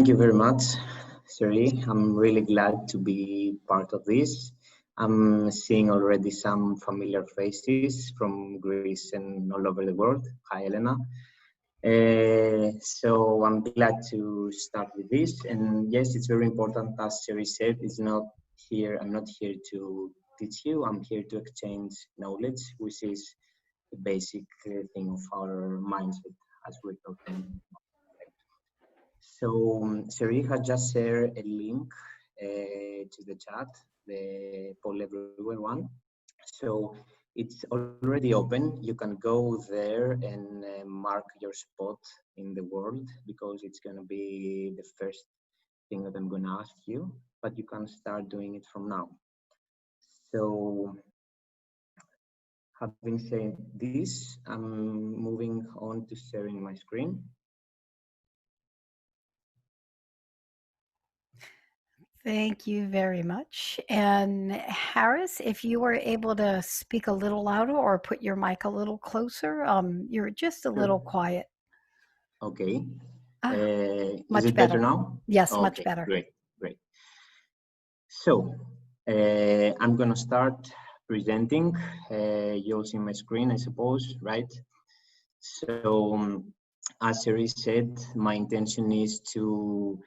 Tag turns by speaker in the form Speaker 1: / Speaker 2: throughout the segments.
Speaker 1: Thank you very much, Sherry. I'm really glad to be part of this. I'm seeing already some familiar faces from Greece and all over the world. Hi, Elena. So I'm glad to start with this. And yes, it's very important, as Sherry said, I'm not here to teach you. I'm here to exchange knowledge, which is the basic thing of our mindset as we're talking. So Sherry has just shared a link to the chat, the poll everywhere one. So it's already open. You can go there and mark your spot in the world because it's going to be the first thing that I'm going to ask you, but you can start doing it from now. So having said this, I'm moving on to sharing my screen.
Speaker 2: Thank you very much. And Harris, if you were able to speak a little louder or put your mic a little closer, you're just a little quiet.
Speaker 1: Okay.
Speaker 2: Much
Speaker 1: is it better now?
Speaker 2: Yes,
Speaker 1: okay,
Speaker 2: much better.
Speaker 1: Great. So I'm going to start presenting. You'll see my screen, I suppose, right? So as Sherry said, my intention is to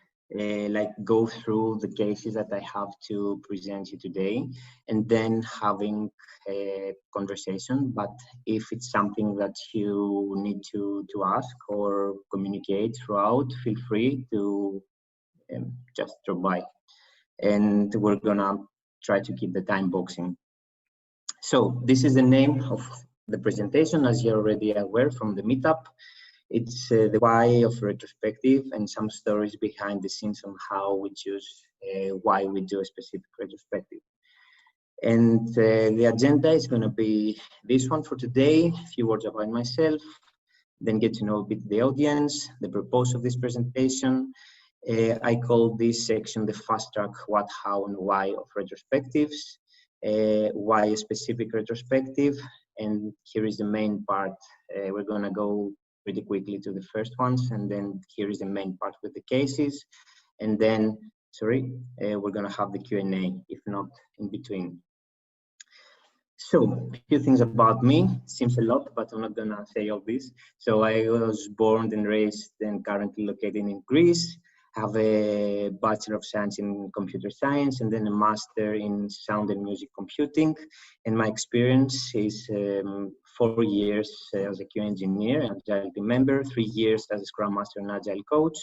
Speaker 1: go through the cases that I have to present you today, and then having a conversation. But if it's something that you need to ask or communicate throughout, feel free to just drop by. And we're gonna try to keep the time boxing. So this is the name of the presentation, as you're already aware from the meetup. It's the why of retrospective and some stories behind the scenes on how we choose why we do a specific retrospective. And the agenda is going to be this one for today, a few words about myself, then get to know a bit the audience, the purpose of this presentation. I call this section the fast track what, how, and why of retrospectives. Why a specific retrospective, and here is the main part. We're going to go pretty quickly to the first ones, and then here is the main part with the cases, and then we're going to have the Q&A, if not in between. So a few things about me. Seems a lot, but I'm not going to say all this. So I was born and raised and currently located in Greece. Have a Bachelor of Science in Computer Science and then a Master in Sound and Music Computing. And my experience is 4 years as a QA engineer and Agile team member, 3 years as a Scrum Master and Agile coach.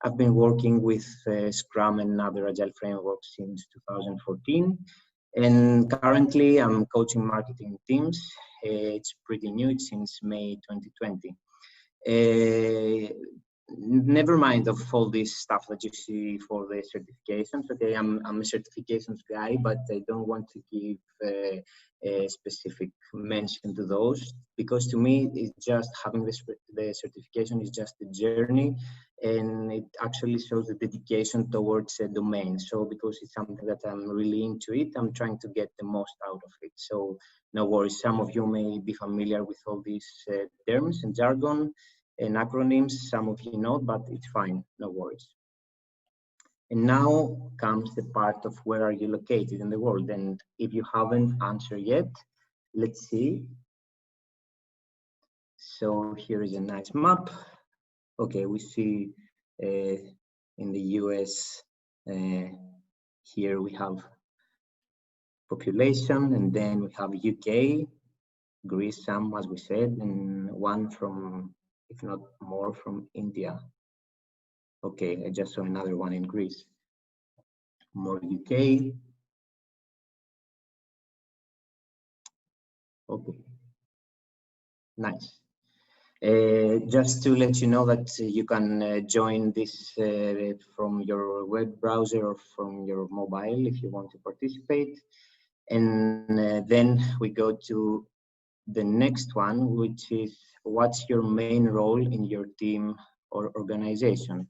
Speaker 1: I've been working with Scrum and other Agile frameworks since 2014. And currently I'm coaching marketing teams. It's pretty new, it's since May 2020. Never mind of all this stuff that you see for the certifications. Okay, I'm a certifications guy, but I don't want to give a specific mention to those, because to me it's just having the certification is just a journey, and it actually shows the dedication towards a domain. So because it's something that I'm really into it, I'm trying to get the most out of it. So no worries, some of you may be familiar with all these terms and jargon and acronyms, some of you know, but it's fine, no worries. And now comes the part of where are you located in the world. And if you haven't answered yet, let's see. So here is a nice map. Okay, we see in the US, here we have population, and then we have UK, Greece, some, as we said, and one from, if not more, from India. Okay, I just saw another one in Greece. More UK. Okay, nice. Just to let you know that you can join this from your web browser or from your mobile if you want to participate. And then we go to the next one, which is what's your main role in your team or organization?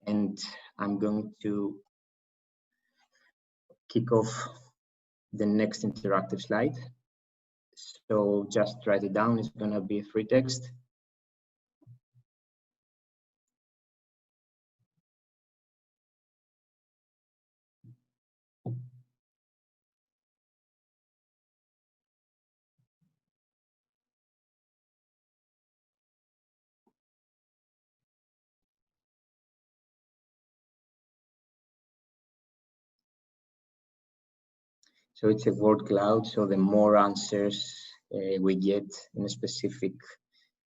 Speaker 1: And I'm going to kick off the next interactive slide. So just write it down, it's gonna be free text. So it's a word cloud. So the more answers we get in a specific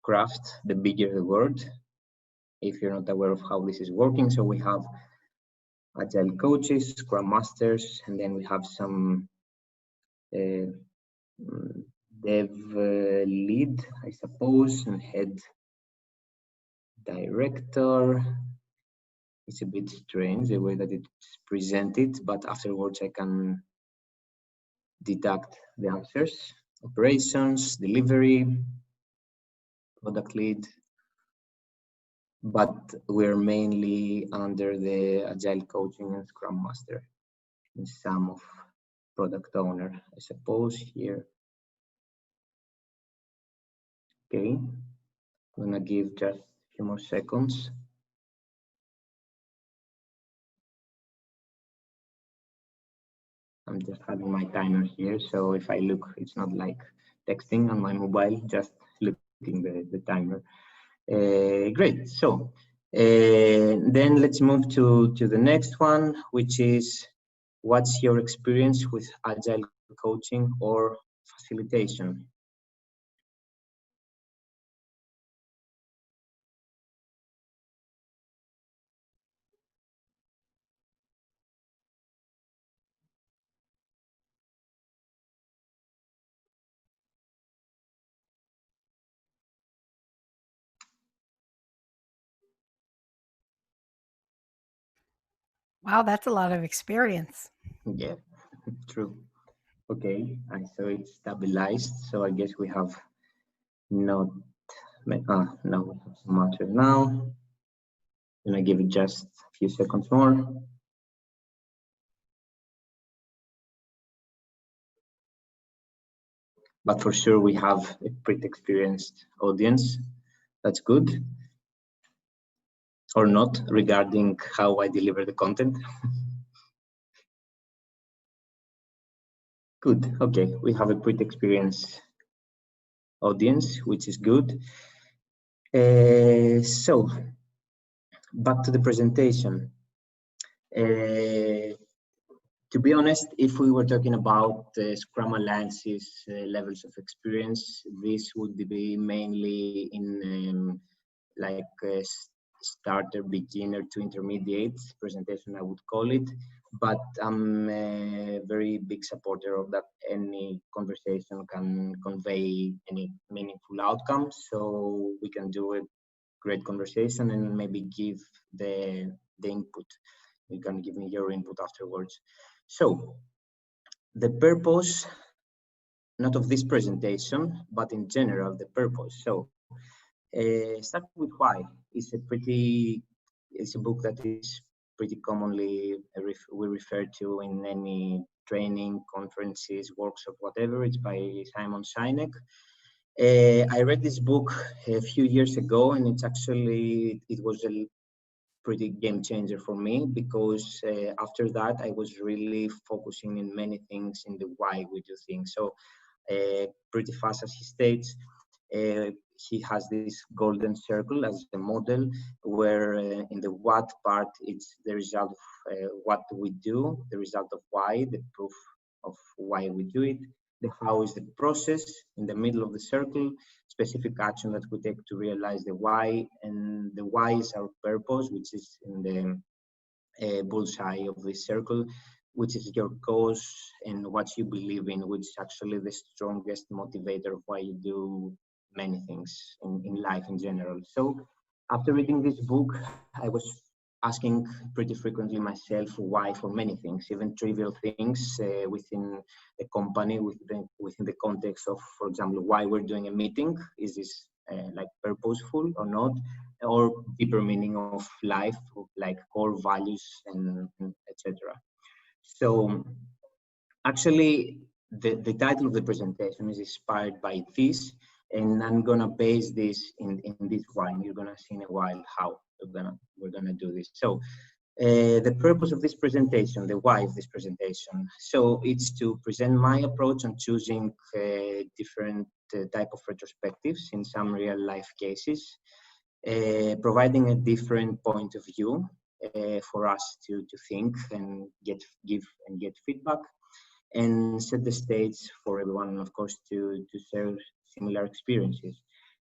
Speaker 1: craft, the bigger the word. If you're not aware of how this is working, so we have Agile coaches, Scrum Masters, and then we have some dev lead, I suppose, and head director. It's a bit strange the way that it's presented, but afterwards I can deduct the answers. Operations, delivery, product lead, but we're mainly under the Agile coaching and Scrum Master and some of product owner, I suppose, here. Okay, I'm gonna give just a few more seconds. I'm just having my timer here, so if I look, it's not like texting on my mobile, just looking the timer. Great, so then let's move to the next one, which is what's your experience with Agile coaching or facilitation?
Speaker 2: Wow, that's a lot of experience.
Speaker 1: Yeah, true. Okay, so it's stabilized. So I guess we have not, no, we have some answers now. And I give it just a few seconds more. But for sure we have a pretty experienced audience. That's good. Or not, regarding how I deliver the content. Good, okay, we have a pretty experienced audience, which is good. So, back to the presentation. To be honest, if we were talking about Scrum Alliance's levels of experience, this would be mainly in like a starter, beginner to intermediate presentation, I would call it. But I'm a very big supporter of that. Any conversation can convey any meaningful outcome, so we can do a great conversation and maybe give the input. You can give me your input afterwards. So the purpose, not of this presentation, but in general, the purpose. So start with why. It's a book that is pretty commonly we refer to in any training, conferences, workshop, whatever. It's by Simon Sinek. I read this book a few years ago, and it was a pretty game changer for me, because after that I was really focusing in many things in the why we do things. So pretty fast, as he states, he has this golden circle as a model, where in the what part it's the result of what we do, the result of why, the proof of why we do it. The how is the process. In the middle of the circle, specific action that we take to realize the why, and the why is our purpose, which is in the bullseye of the circle, which is your cause and what you believe in, which is actually the strongest motivator of why you do many things in life in general. So after reading this book, I was asking pretty frequently myself why for many things, even trivial things within the company, within the context of, for example, why we're doing a meeting. Is this like purposeful or not? Or deeper meaning of life, like core values and etc. So actually, the title of the presentation is inspired by this, and I'm gonna base this in this why. And you're gonna see in a while how we're gonna do this. So the purpose of this presentation, the why of this presentation. So it's to present my approach on choosing different type of retrospectives in some real life cases, providing a different point of view for us to think and get feedback, and set the stage for everyone, and of course, to share similar experiences.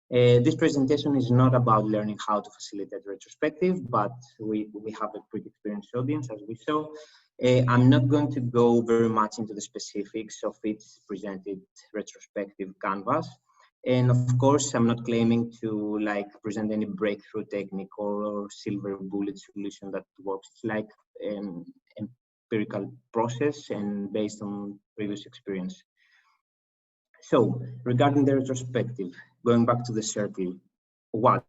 Speaker 1: This presentation is not about learning how to facilitate retrospective, but we have a pretty experienced audience, as we saw. I'm not going to go very much into the specifics of its presented retrospective canvas. And of course, I'm not claiming to present any breakthrough technique or silver bullet solution that works. It's like an empirical process and based on previous experience. So regarding the retrospective, going back to the circle, what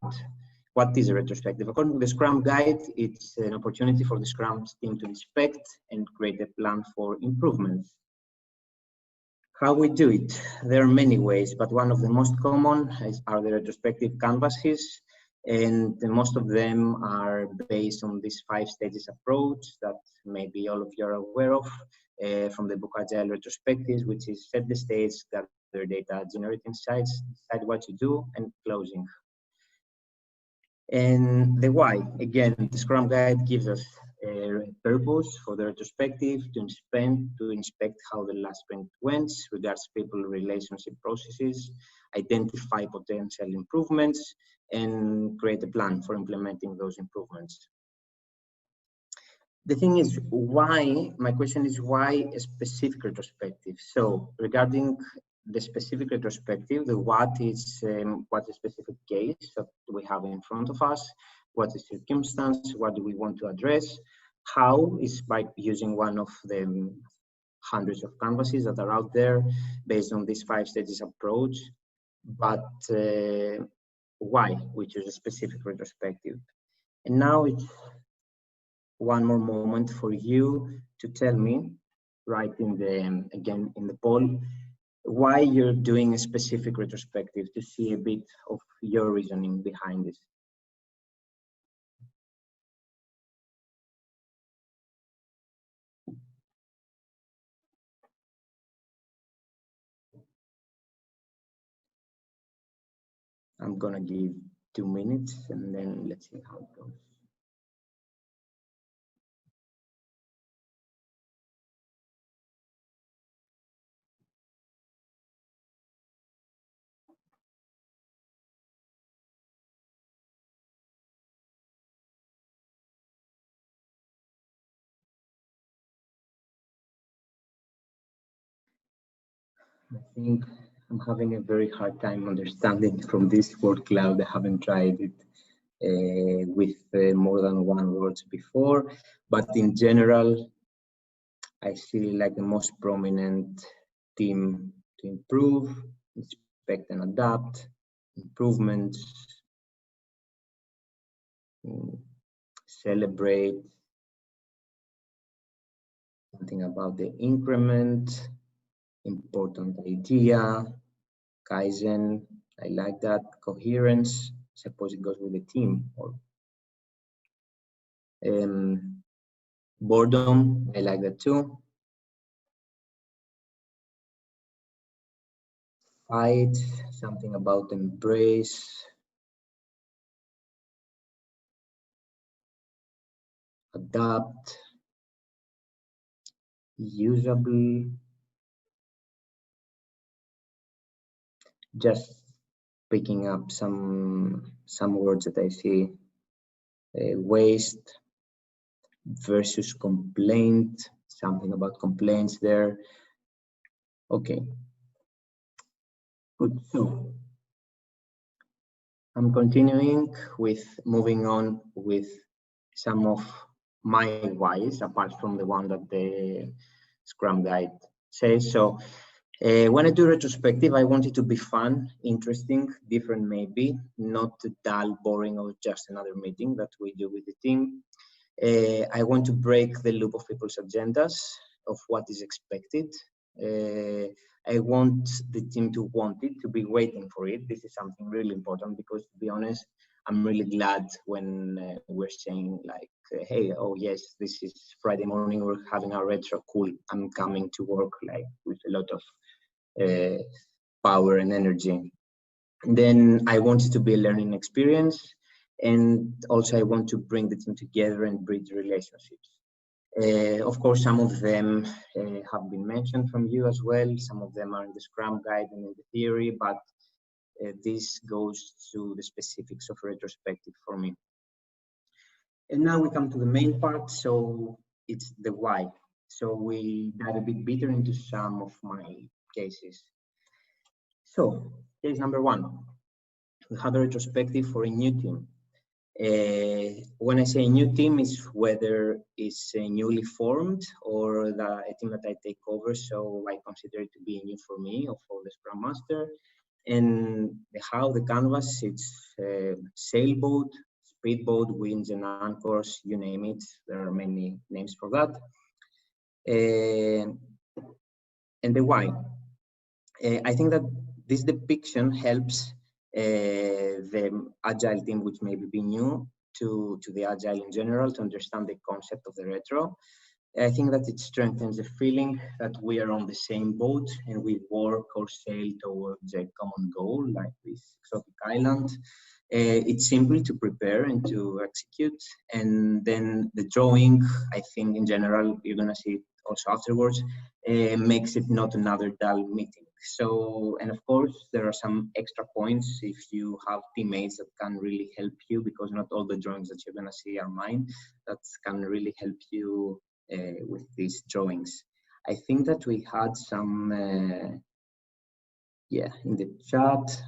Speaker 1: is a retrospective? According to the Scrum Guide, it's an opportunity for the Scrum team to inspect and create a plan for improvements. How we do it? There are many ways, but one of the most common are the retrospective canvases, and most of them are based on this 5 stages approach that maybe all of you are aware of from the book Agile Retrospectives, which is set the stage, gather data, generate insights, decide what to do, and closing. And the why, again, the Scrum Guide gives us a purpose for the retrospective to inspect how the last sprint went, regards people, relationship processes, identify potential improvements, and create a plan for implementing those improvements. The thing is, why? My question is, why a specific retrospective? So regarding the specific retrospective, the what is what the specific case that we have in front of us, what is circumstance, what do we want to address, how is by using one of the hundreds of canvases that are out there based on this 5 stages approach, but why we choose a specific retrospective. And now it's one more moment for you to tell me, right in the again in the poll, why you're doing a specific retrospective, to see a bit of your reasoning behind this. I'm gonna give 2 minutes and then let's see how it goes. I think I'm having a very hard time understanding from this word cloud. I haven't tried it with more than one word before, but in general, I see like the most prominent theme to improve, inspect and adapt, improvements, celebrate, something about the increment, important idea, Kaizen, I like that, coherence, suppose it goes with the team, or boredom, I like that too. Fight, something about embrace. Adapt, usable, just picking up some words that I see. Waste versus complaint, something about complaints there. Okay, good. So I'm continuing with moving on with some of my whys, apart from the one that the Scrum Guide says. So when I do retrospective, I want it to be fun, interesting, different maybe, not dull, boring, or just another meeting that we do with the team. I want to break the loop of people's agendas, of what is expected. I want the team to want it, to be waiting for it. This is something really important because, to be honest, I'm really glad when we're saying like, hey, oh yes, this is Friday morning, we're having our retro, cool, I'm coming to work like with a lot of power and energy. And then I want it to be a learning experience. And also I want to bring the team together and bridge relationships. Of course, some of them have been mentioned from you as well. Some of them are in the Scrum Guide and in the theory, but this goes to the specifics of retrospective for me. And now we come to the main part, so it's the why. So we dive a bit deeper into some of my cases. So case number one, we have a retrospective for a new team. When I say new team, is whether it's newly formed or a team that I take over, so I consider it to be new for me or for the Scrum Master. And how the canvas, it's sailboat, speedboat, winds and anchors, you name it. There are many names for that. And the why. I think that this depiction helps the Agile team, which may be new to the Agile in general, to understand the concept of the retro. I think that it strengthens the feeling that we are on the same boat and we work or sail towards a common goal, like this exotic island. It's simple to prepare and to execute. And then the drawing, I think in general, you're gonna see it also afterwards, makes it not another dull meeting. So, and of course, there are some extra points if you have teammates that can really help you, because not all the drawings that you're gonna see are mine, that can really help you with these drawings. I think that we had some, in the chat.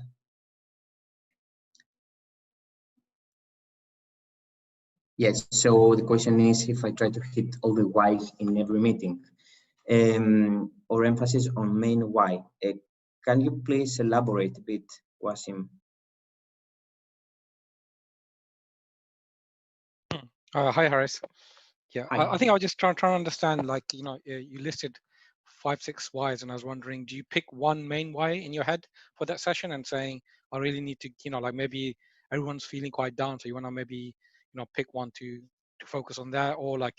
Speaker 1: Yes, so the question is if I try to hit all the whys in every meeting, or emphasis on main why. Can you please elaborate a bit, Wasim?
Speaker 3: Hi, Harris. Yeah,
Speaker 1: Hi.
Speaker 3: I think I was just trying to understand, like, you listed 5, 6 whys, and I was wondering, do you pick one main why in your head for that session and saying, I really need to, like maybe everyone's feeling quite down, so you want to maybe, pick one to focus on that, or like,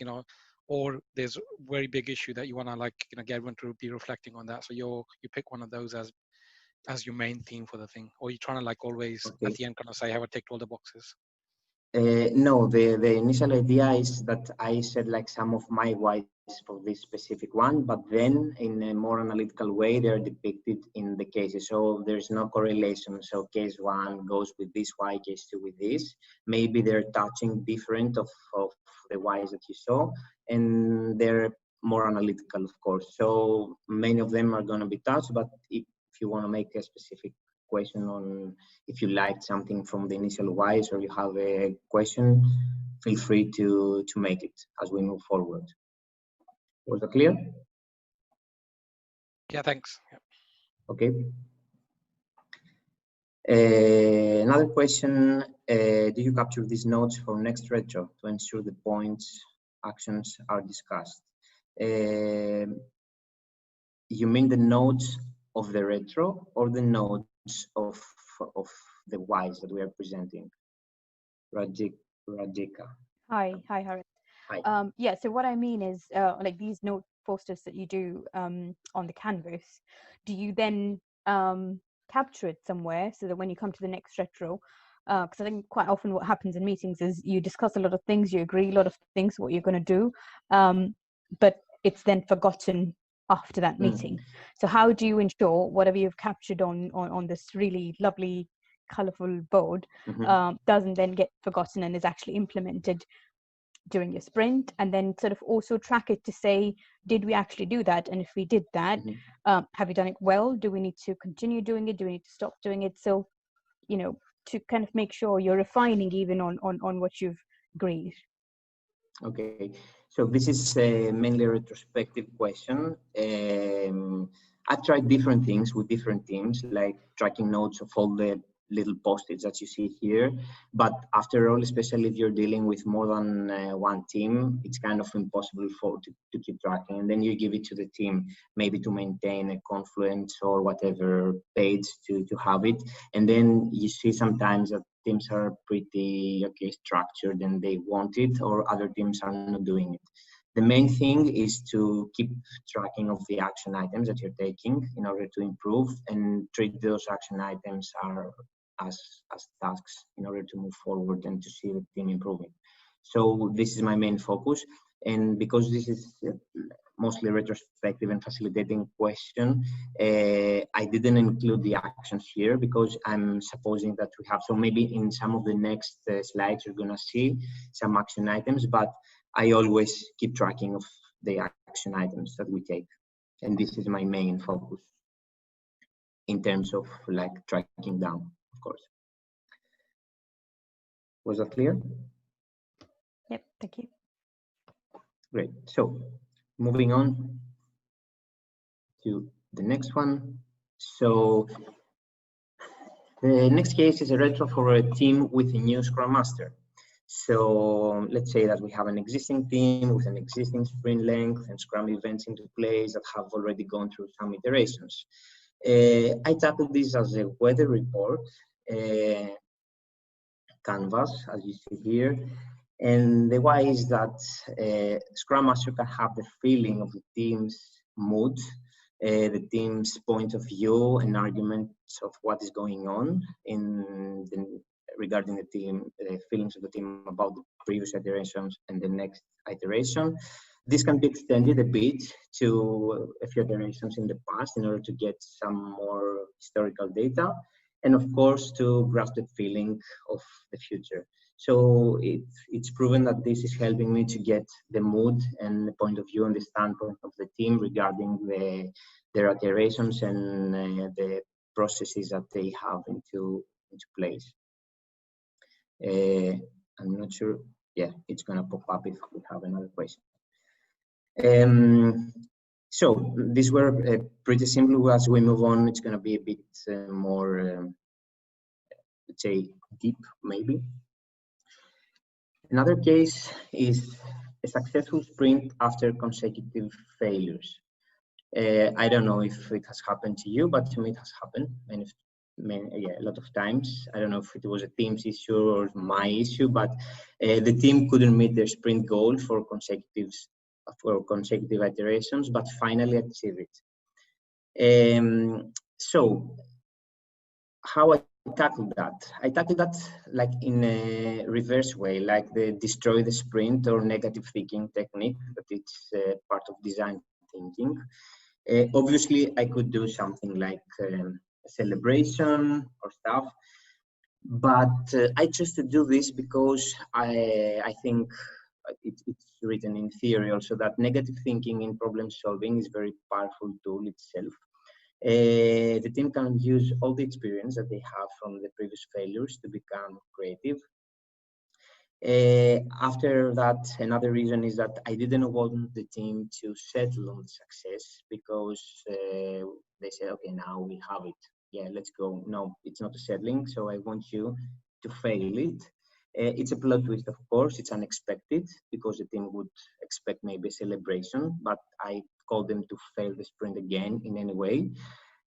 Speaker 3: or there's a very big issue that you want to like, get everyone to be reflecting on that. So you pick one of those as your main theme for the thing, or you're trying to like always at the end kind of say, have I ticked all the boxes?
Speaker 1: No, the initial idea is that I said like some of my whys for this specific one, but then in a more analytical way, they're depicted in the cases. So there's no correlation. So case one goes with this why, case two with this. Maybe they're touching different of the whys that you saw, and they're more analytical, of course. So many of them are going to be touched, but if you want to make a specific question on if you liked something from the initial whys or you have a question, feel free to make it as we move forward. Was that clear?
Speaker 3: Yeah, thanks. Yeah.
Speaker 1: Okay. Another question, do you capture these notes for next retro to ensure the points, actions are discussed? You mean the notes of the retro or the notes of the whys that we are presenting? Rajika.
Speaker 4: Hi, Harris.
Speaker 1: Hi.
Speaker 4: Yeah, so what I mean is like these note posters that you do on the canvas, do you then capture it somewhere so that when you come to the next retro, because I think quite often what happens in meetings is you discuss a lot of things, you agree a lot of things, what you're going to do, but it's then forgotten after that meeting. So how do you ensure whatever you've captured on this really lovely colorful board doesn't then get forgotten and is actually implemented during your sprint, and then sort of also track it to say, did we actually do that? And if we did that, have we done it well? Do we need to continue doing it? Do we need to stop doing it? So, to kind of make sure you're refining even on what you've agreed.
Speaker 1: Okay, so this is mainly a retrospective question. I've tried different things with different teams, like tracking notes of all the little post-its that you see here. But after all, especially if you're dealing with more than one team, it's kind of impossible to keep tracking. And then you give it to the team, maybe to maintain a Confluence or whatever page to have it. And then you see sometimes that teams are pretty structured and they want it, or other teams are not doing it. The main thing is to keep tracking of the action items that you're taking in order to improve, and treat those action items as tasks in order to move forward and to see the team improving. So this is my main focus. And because this is mostly retrospective and facilitating question, I didn't include the actions here because I'm supposing that we have, so maybe in some of the next slides you're gonna see some action items, but I always keep tracking of the action items that we take. And this is my main focus in terms of like tracking down, of course. Was that clear?
Speaker 4: Yep, thank you.
Speaker 1: Great. So moving on to the next one. So the next case is a retro for a team with a new Scrum Master. So let's say that we have an existing team with an existing sprint length and Scrum events into place that have already gone through some iterations. I tackled this as a weather report canvas, as you see here. And the why is that Scrum Master can have the feeling of the team's mood, the team's point of view and arguments of what is going on regarding the team, feelings of the team about the previous iterations and the next iteration. This can be extended a bit to a few iterations in the past in order to get some more historical data, and of course to grasp the feeling of the future. So it's proven that this is helping me to get the mood and the point of view and the standpoint of the team regarding their iterations and the processes that they have into place. I'm not sure. Yeah, it's gonna pop up if we have another question. So these were pretty simple. As we move on, it's gonna be a bit more, let's say, deep maybe. Another case is a successful sprint after consecutive failures. I don't know if it has happened to you, but to me it has happened a lot of times. I don't know if it was a team's issue or my issue, but the team couldn't meet their sprint goal for consecutive iterations, but finally achieved it. So how I tackled that? I tackled that like in a reverse way, like the destroy the sprint or negative thinking technique, but it's part of design thinking. Obviously, I could do something like a celebration or stuff, but I chose to do this because I think it's written in theory also that negative thinking in problem solving is a very powerful tool itself. The team can use all the experience that they have from the previous failures to become creative. After that, another reason is that I didn't want the team to settle on the success because they said, okay, now we have it. Yeah, let's go. No, it's not a settling. So I want you to fail it. It's a plot twist, of course. It's unexpected because the team would expect maybe a celebration, but I called them to fail the sprint again in any way.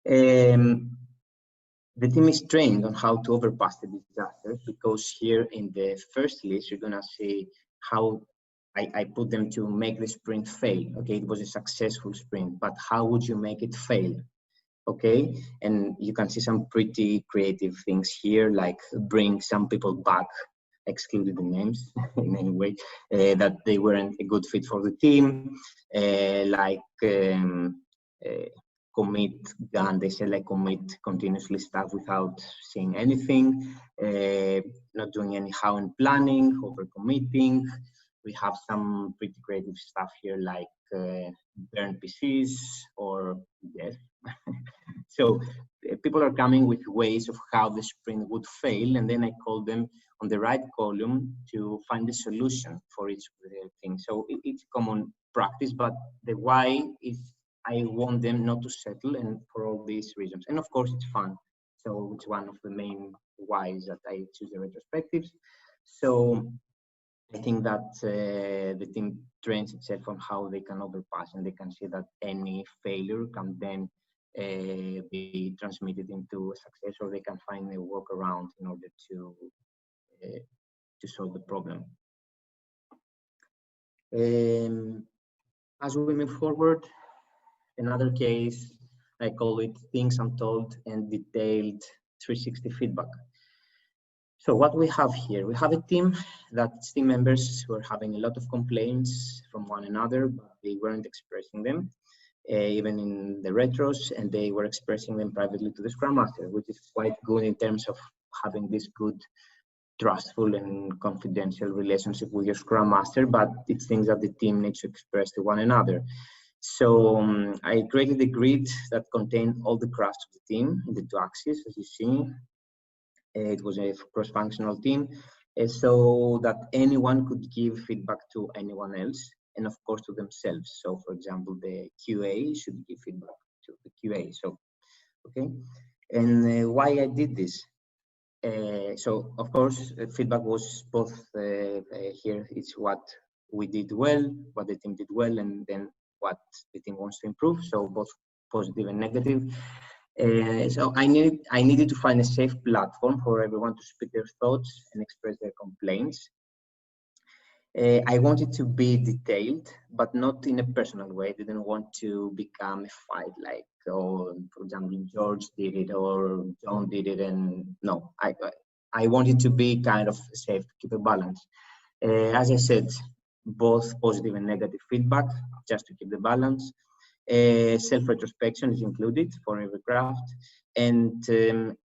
Speaker 1: The team is trained on how to overpass the disasters because here in the first list, you're gonna see how I put them to make the sprint fail. Okay, it was a successful sprint, but how would you make it fail? Okay, and you can see some pretty creative things here, like bring some people back, excluded the names in any way, that they weren't a good fit for the team, commit done. They said like commit continuously stuff without seeing anything, not doing any how and planning, over committing. We have some pretty creative stuff here like burn PCs or yes. So people are coming with ways of how the sprint would fail, and then I call them on the right column to find the solution for each of the things. So it's common practice, but the why is I want them not to settle, and for all these reasons. And of course, it's fun. So it's one of the main whys that I choose the retrospectives. So I think that the team trains itself on how they can overpass, and they can see that any failure can then be transmitted into a success, or they can find a workaround in order to solve the problem. As we move forward, another case, I call it things untold and detailed 360 feedback. So what we have here, we have a team that team members were having a lot of complaints from one another, but they weren't expressing them, even in the retros, and they were expressing them privately to the Scrum Master, which is quite good in terms of having this good, trustful and confidential relationship with your Scrum Master, but it's things that the team needs to express to one another. So I created a grid that contained all the crafts of the team in the two axes, as you see. It was a cross-functional team, so that anyone could give feedback to anyone else, and of course to themselves. So for example, the QA should give feedback to the QA. So, okay. And why I did this? So of course, feedback was both here. It's what we did well, what the team did well, and then what the team wants to improve. So both positive and negative. So I needed to find a safe platform for everyone to speak their thoughts and express their complaints. I wanted to be detailed, but not in a personal way. I didn't want to become a fight like, oh, for example, George did it or John did it, and no, I wanted to be kind of safe, to keep a balance. As I said, both positive and negative feedback, just to keep the balance. Self-retrospection is included for every craft, and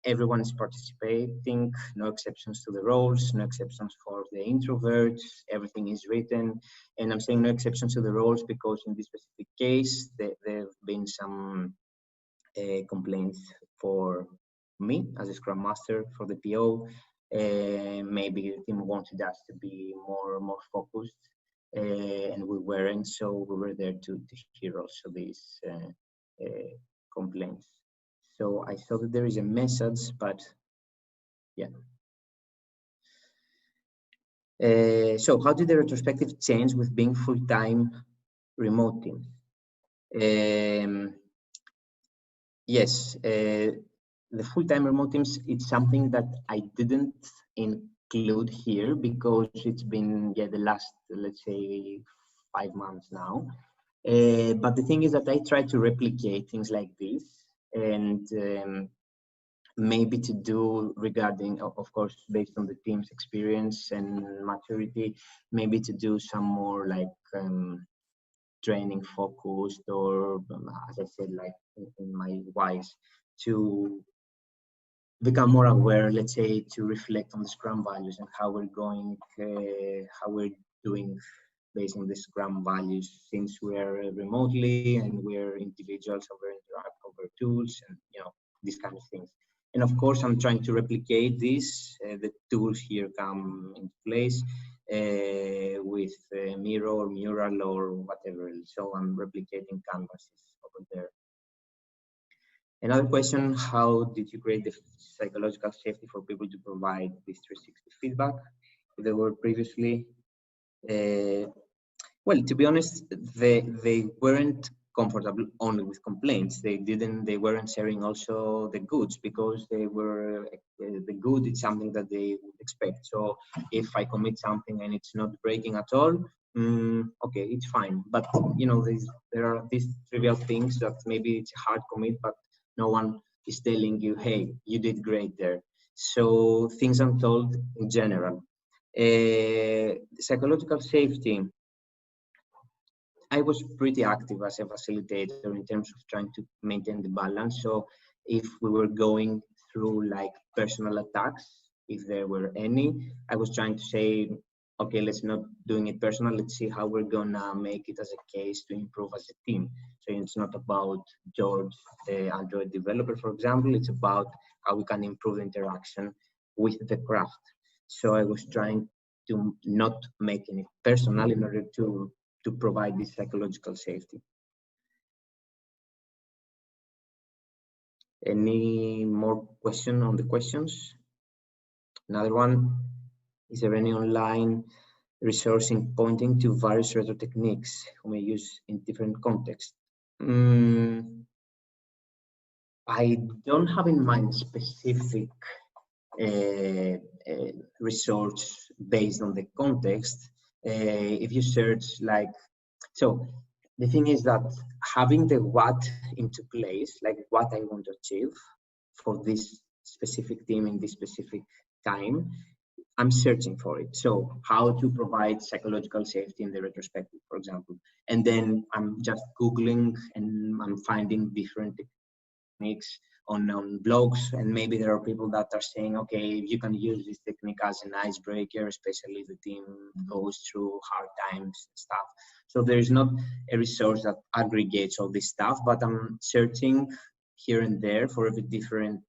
Speaker 1: everyone is participating, no exceptions to the roles, no exceptions for the introverts, everything is written. And I'm saying no exceptions to the roles because in this specific case, there have been some complaints for me as a Scrum Master, for the PO. Maybe the team wanted us to be more focused. And we weren't, so we were there to hear also these complaints. So I saw that there is a message, but yeah. So how did the retrospective change with being full-time remote team? Yes, the full-time remote teams, it's something that I didn't include here because it's been the last, let's say, 5 months now. But the thing is that I try to replicate things like this, and maybe to do regarding, of course, based on the team's experience and maturity, maybe to do some more like training focused, or as I said, like in my whys, to become more aware, let's say, to reflect on the Scrum values and how we're going, how we're doing based on the Scrum values, since we're remotely and we're individuals, so we interact over tools and these kind of things. And of course, I'm trying to replicate this. The tools here come into place with Miro or Mural or whatever. So I'm replicating canvases over there. Another question, how did you create the psychological safety for people to provide this 360 feedback? They were previously, well, to be honest, they weren't comfortable only with complaints. They weren't sharing also the goods, because they were, the good is something that they would expect. So if I commit something and it's not breaking at all, okay, it's fine. But there are these trivial things that maybe it's a hard commit, but no one is telling you, hey, you did great there. So things untold in general. Psychological safety. I was pretty active as a facilitator in terms of trying to maintain the balance. So if we were going through like personal attacks, if there were any, I was trying to say, okay, let's not doing it personal. Let's see how we're gonna make it as a case to improve as a team. So it's not about George, the Android developer, for example. It's about how we can improve the interaction with the craft. So I was trying to not make it personal in order to provide this psychological safety. Any more question on the questions? Another one, is there any online resourcing pointing to various retro techniques we may use in different contexts? I don't have in mind specific resource based on the context. If you search like, so the thing is that having the what into place, like what I want to achieve for this specific team in this specific time, I'm searching for it. So how to provide psychological safety in the retrospective, for example. And then I'm just Googling and I'm finding different techniques on blogs. And maybe there are people that are saying, okay, you can use this technique as an icebreaker, especially if the team goes through hard times and stuff. So there is not a resource that aggregates all this stuff, but I'm searching here and there for a different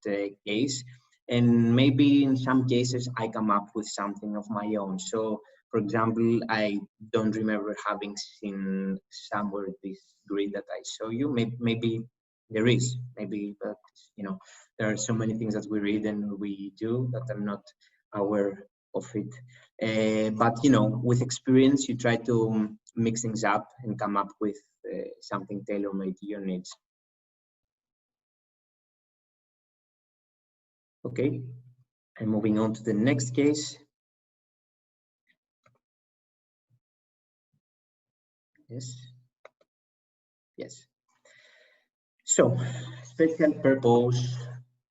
Speaker 1: case. And maybe in some cases I come up with something of my own. So for example, I don't remember having seen somewhere this grid that I show you. Maybe there is, maybe, but you know, there are so many things that we read and we do that I'm not aware of it. But you know, with experience, you try to mix things up and come up with something tailor-made to your needs. Okay, and moving on to the next case. Yes. So, special purpose,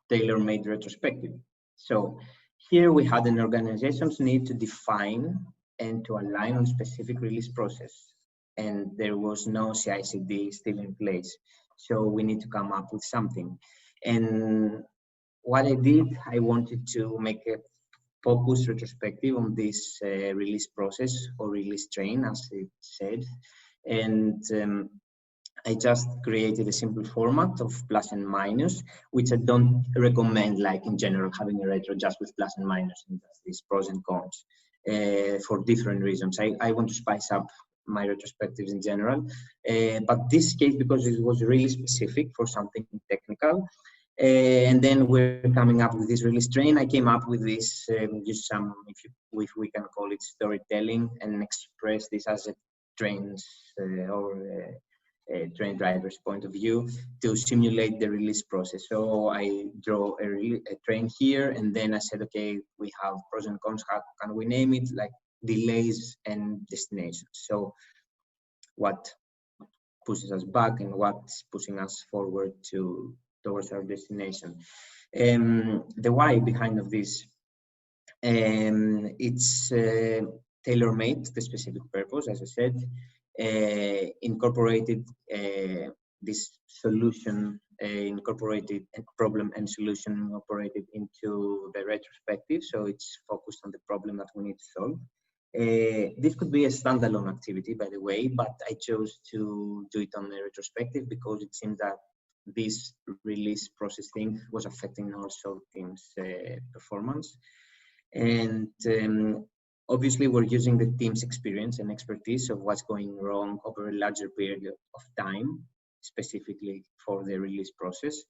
Speaker 1: tailor-made retrospective. So here we had an organization's need to define and to align on specific release process. And there was no CI/CD still in place. So we need to come up with something. And what I did, I wanted to make a focused retrospective on this release process or release train, as it said. And I just created a simple format of plus and minus, which I don't recommend, like in general, having a retro just with plus and minus and just these pros and cons for different reasons. I want to spice up my retrospectives in general, but this case, because it was really specific for something technical, and then we're coming up with this release train. I came up with this, just some, if we can call it storytelling, and express this as a trains or a train driver's point of view to simulate the release process. So I draw a train here, and then I said, okay, we have pros and cons. How can we name it? Like delays and destinations. So what pushes us back and what's pushing us forward towards our destination. The why behind of this, it's tailor-made, the specific purpose, as I said, incorporated this solution, incorporated problem and solution incorporated into the retrospective. So it's focused on the problem that we need to solve. This could be a standalone activity, by the way, but I chose to do it on the retrospective because it seems that this release process thing was affecting also team's performance. And obviously we're using the team's experience and expertise of what's going wrong over a larger period of time, specifically for the release process.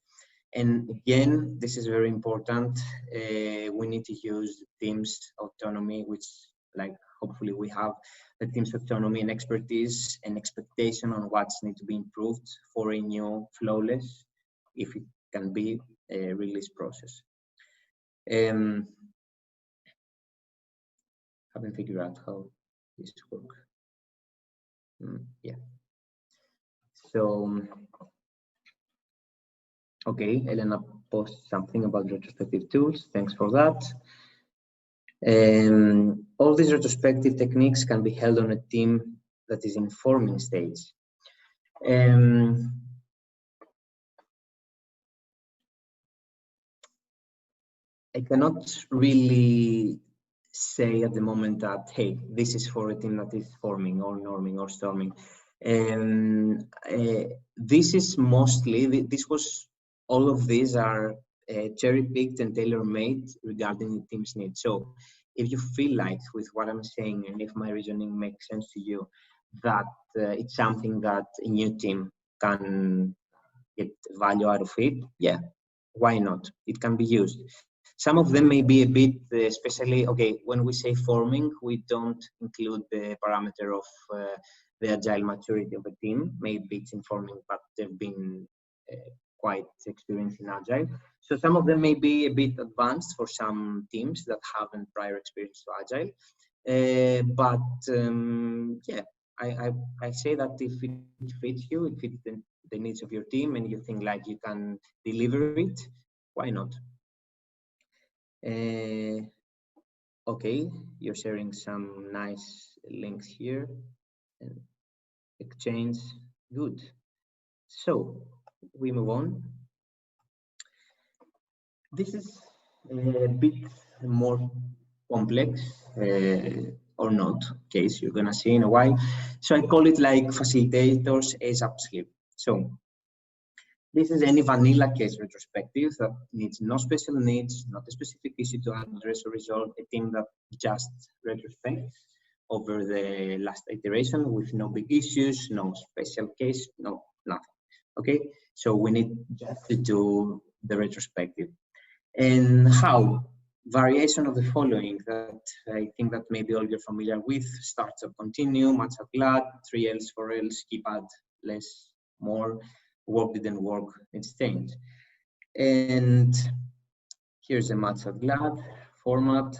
Speaker 1: And again, this is very important. We need to use the team's autonomy, which, like, hopefully we have the team's autonomy and expertise and expectation on what's need to be improved for a new flawless, if it can be, a release process. Haven't figured out how this works. Yeah. So, okay, Elena posted something about retrospective tools. Thanks for that. All these retrospective techniques can be held on a team that is in forming stage. I cannot really say at the moment that, hey, this is for a team that is forming or norming or storming. This is mostly, all of these are cherry-picked and tailor-made regarding the team's needs. So if you feel like with what I'm saying, and if my reasoning makes sense to you, that it's something that a new team can get value out of it, yeah, why not? It can be used. Some of them may be a bit, especially, okay, when we say forming, we don't include the parameter of the agile maturity of a team. Maybe it's informing, but they've been quite experienced in agile. So some of them may be a bit advanced for some teams that haven't prior experience to agile. But yeah, I say that if it fits you, it fits the needs of your team, and you think like you can deliver it, why not? Okay, you're sharing some nice links here and exchange. Good. So we move on. This is a bit more complex or not case you're gonna see in a while. So I call it like facilitators ASAP sleep. So this is any vanilla case retrospective that needs no special needs, not a specific issue to address or resolve, a team that just retrospects over the last iteration with no big issues, no special case, no nothing. Okay, so we need just to do the retrospective. And how? Variation of the following that I think that maybe all you're familiar with: start, stop, continue, match, up, glad, 3 else, 4 else, keep, add, less, more, work, didn't work, it's changed. And here's a match, up, glad format.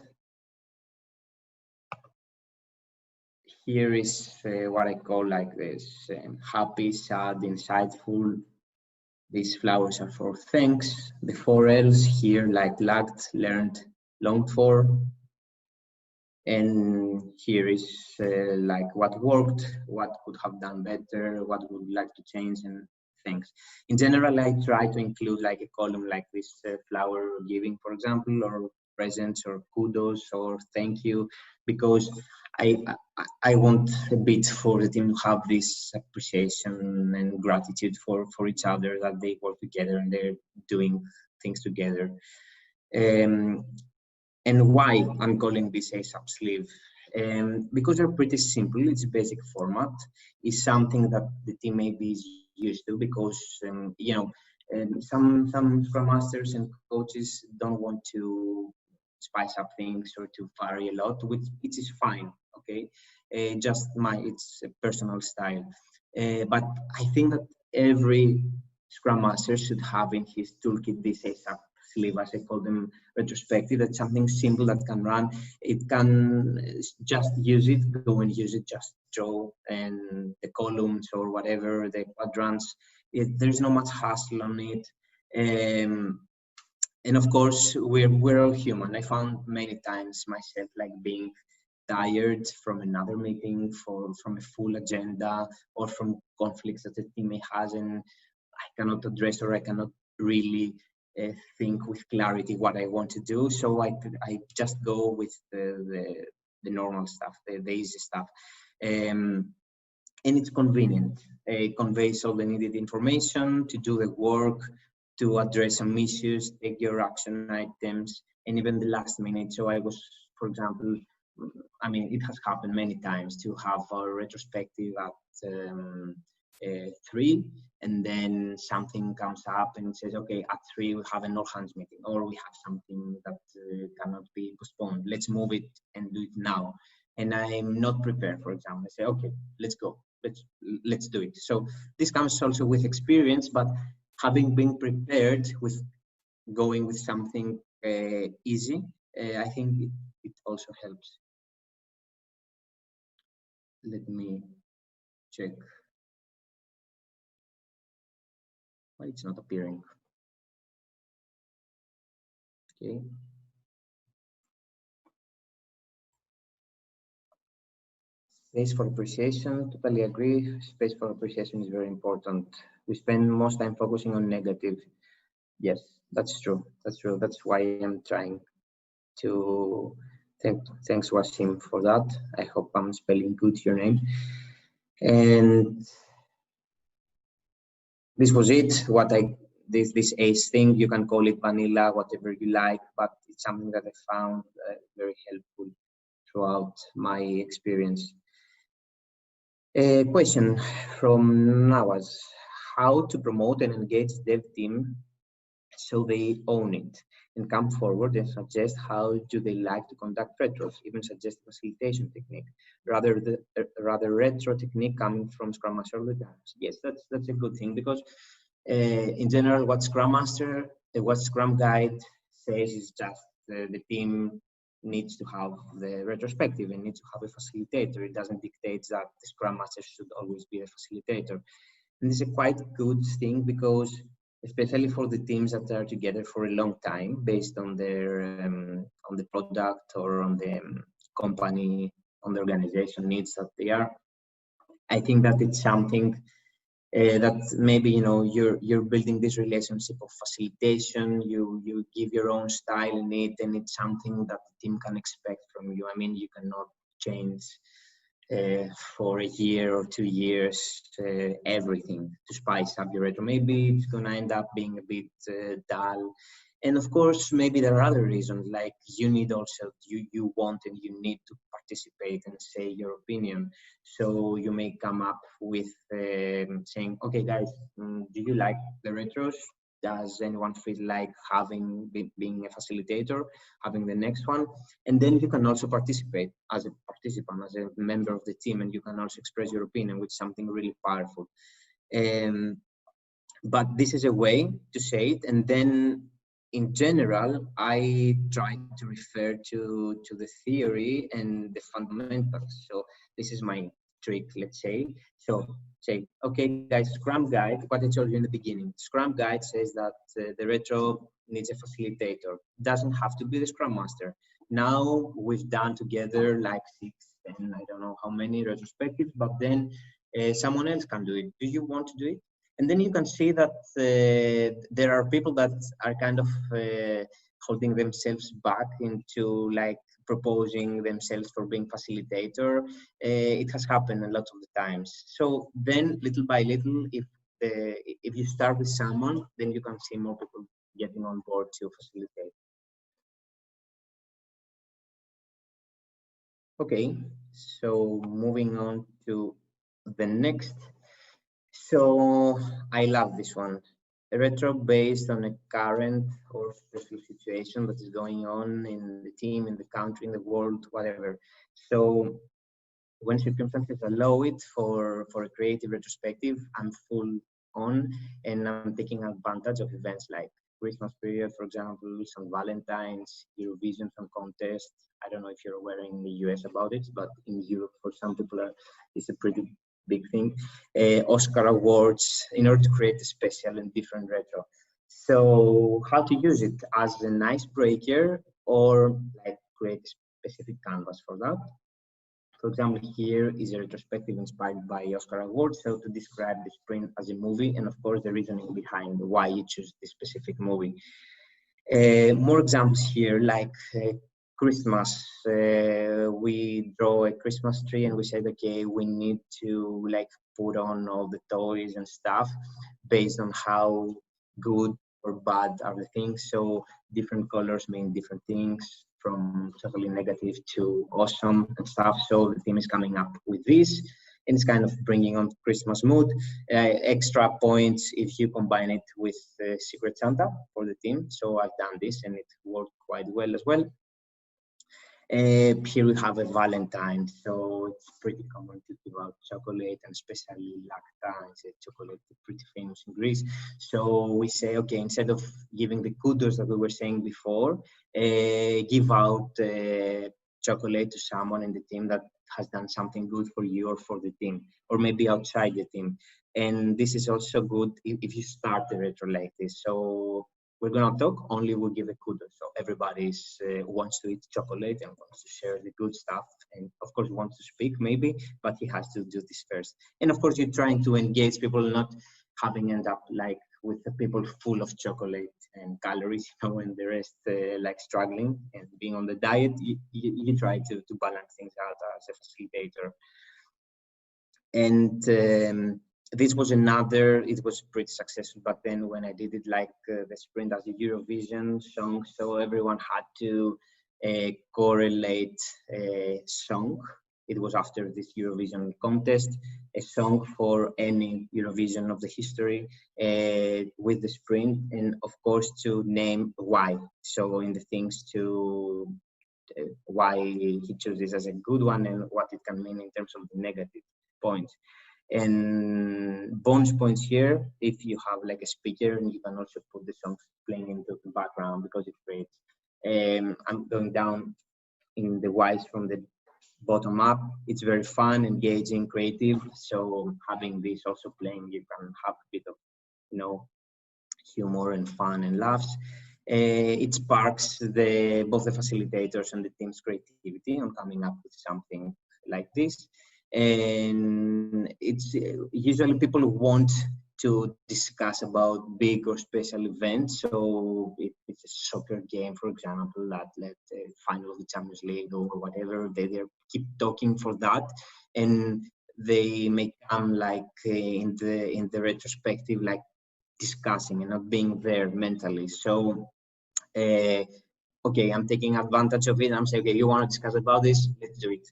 Speaker 1: Here is what I call like this happy, sad, insightful. These flowers are for thanks. The 4 else here like lacked, learned, longed for. And here is like what worked, what could have done better, what would like to change, and things. In general, I try to include like a column like this flower giving, for example, or presents, or kudos, or thank you, because I want a bit for the team to have this appreciation and gratitude for each other, that they work together and they're doing things together. And why I'm calling this ASAP sleeve? Because they're pretty simple. It's basic format. It's something that the team maybe is used to, because you know, some Scrum Masters and coaches don't want to spice up things or to vary a lot, which it is fine. Okay, just it's a personal style. But I think that every Scrum Master should have in his toolkit this ASAP sleeve, as I call them, retrospective. That's something simple that can run. It can just use it, go and use it, just draw and the columns or whatever, the quadrants. There's no much hassle on it. And of course, we're all human. I found many times myself like being tired from another meeting, from a full agenda, or from conflicts that the teammate has, and I cannot address, or I cannot really think with clarity what I want to do. So I just go with the normal stuff, the easy stuff. And it's convenient. It conveys all the needed information to do the work, to address some issues, take your action items, and even the last minute. So I was, for example, I mean, it has happened many times to have a retrospective at 3, and then something comes up and says, okay, at 3 we have an all hands meeting, or we have something that cannot be postponed. Let's move it and do it now. And I'm not prepared, for example. I say, okay, let's go. Let's do it. So this comes also with experience, but having been prepared with going with something easy, I think it also helps. Let me check. Why it's not appearing? Okay. Space for appreciation, totally agree. Space for appreciation is very important. We spend most time focusing on negative. Yes, that's true. That's true. That's why I'm trying to thanks Wasim for that. I hope I'm spelling good your name. And this was it. This ACE thing, you can call it vanilla, whatever you like, but it's something that I found very helpful throughout my experience. A question from Nawaz: how to promote and engage dev team so they own it and come forward and suggest how do they like to conduct retros, even suggest facilitation technique, rather retro technique coming from Scrum Master all the time. Yes, that's a good thing, because in general, what Scrum Guide says is just the team needs to have the retrospective and needs to have a facilitator. It doesn't dictate that the Scrum Master should always be a facilitator. And this is a quite good thing, because especially for the teams that are together for a long time, based on their on the product or on the company, on the organization needs that they are. I think that it's something that maybe, you know, you're building this relationship of facilitation. You give your own style in it, and it's something that the team can expect from you. I mean, you cannot change for a year or 2 years everything to spice up your retro. Maybe it's gonna end up being a bit dull. And of course, maybe there are other reasons, like you need also, you want and you need to participate and say your opinion. So you may come up with saying, okay guys, do you like the retros? Does anyone feel like being a facilitator, having the next one? And then you can also participate as a participant, as a member of the team, and you can also express your opinion with something really powerful. But this is a way to say it. And then in general, I try to refer to the theory and the fundamentals. So this is my trick, let's say. So say, okay guys, Scrum Guide, what I told you in the beginning, Scrum Guide says that the retro needs a facilitator. Doesn't have to be the Scrum Master. Now we've done together like 6 and I don't know how many retrospectives, but then someone else can do it. Do you want to do it? And then you can see that there are people that are kind of holding themselves back into like proposing themselves for being facilitator. It has happened a lot of the times. So then little by little, if you start with someone, then you can see more people getting on board to facilitate. Okay, so moving on to the next. So I love this one. A retro based on a current or special situation that is going on in the team, in the country, in the world, whatever. So when circumstances allow it for a creative retrospective, I'm full on and I'm taking advantage of events like Christmas period, for example, St. Valentine's, Eurovision Song Contest. I don't know if you're aware in the US about it, but in Europe, for some people, it's a pretty big thing. Oscar awards, in order to create a special and different retro. So how to use it as an icebreaker or like create a specific canvas for that. For example, here is a retrospective inspired by Oscar awards. So to describe the sprint as a movie, and of course the reasoning behind why you choose this specific movie. More examples here, like Christmas. We draw a Christmas tree and we said, okay, we need to like put on all the toys and stuff based on how good or bad are the things. So different colors mean different things, from totally negative to awesome and stuff. So the team is coming up with this, and it's kind of bringing on Christmas mood. Extra points if you combine it with Secret Santa for the team. So I've done this and it worked quite well as well. Here we have a Valentine, so it's pretty common to give out chocolate, and especially Lacta, it's a chocolate pretty famous in Greece. So we say, okay, instead of giving the kudos that we were saying before, give out chocolate to someone in the team that has done something good for you or for the team, or maybe outside the team. And this is also good if you start the retro like this. So we're gonna talk, only we'll give a kudos. So everybody wants to eat chocolate and wants to share the good stuff, and of course wants to speak maybe, but he has to do this first. And of course you're trying to engage people, not having end up like with the people full of chocolate and calories, you know, and the rest like struggling and being on the diet. You try to balance things out as a facilitator. And this was it was pretty successful, but then when I did it like the sprint as a Eurovision song, so everyone had to correlate a song. It was after this Eurovision contest, a song for any Eurovision of the history with the sprint, and of course to name why. So in the things to why he chose this as a good one and what it can mean in terms of the negative points. And bonus points here if you have like a speaker, and you can also put the songs playing into the background because it's great. I'm going down in the whys from the bottom up. It's very fun, engaging, creative. So having this also playing, you can have a bit of, you know, humor and fun and laughs. It sparks both the facilitators and the team's creativity on coming up with something like this. And it's usually people want to discuss about big or special events. So if it's a soccer game, for example, that final of the Champions League or whatever, they keep talking for that, and they may come like in the retrospective, like discussing and not being there mentally. So okay, I'm taking advantage of it. I'm saying, okay, you want to discuss about this? Let's do it.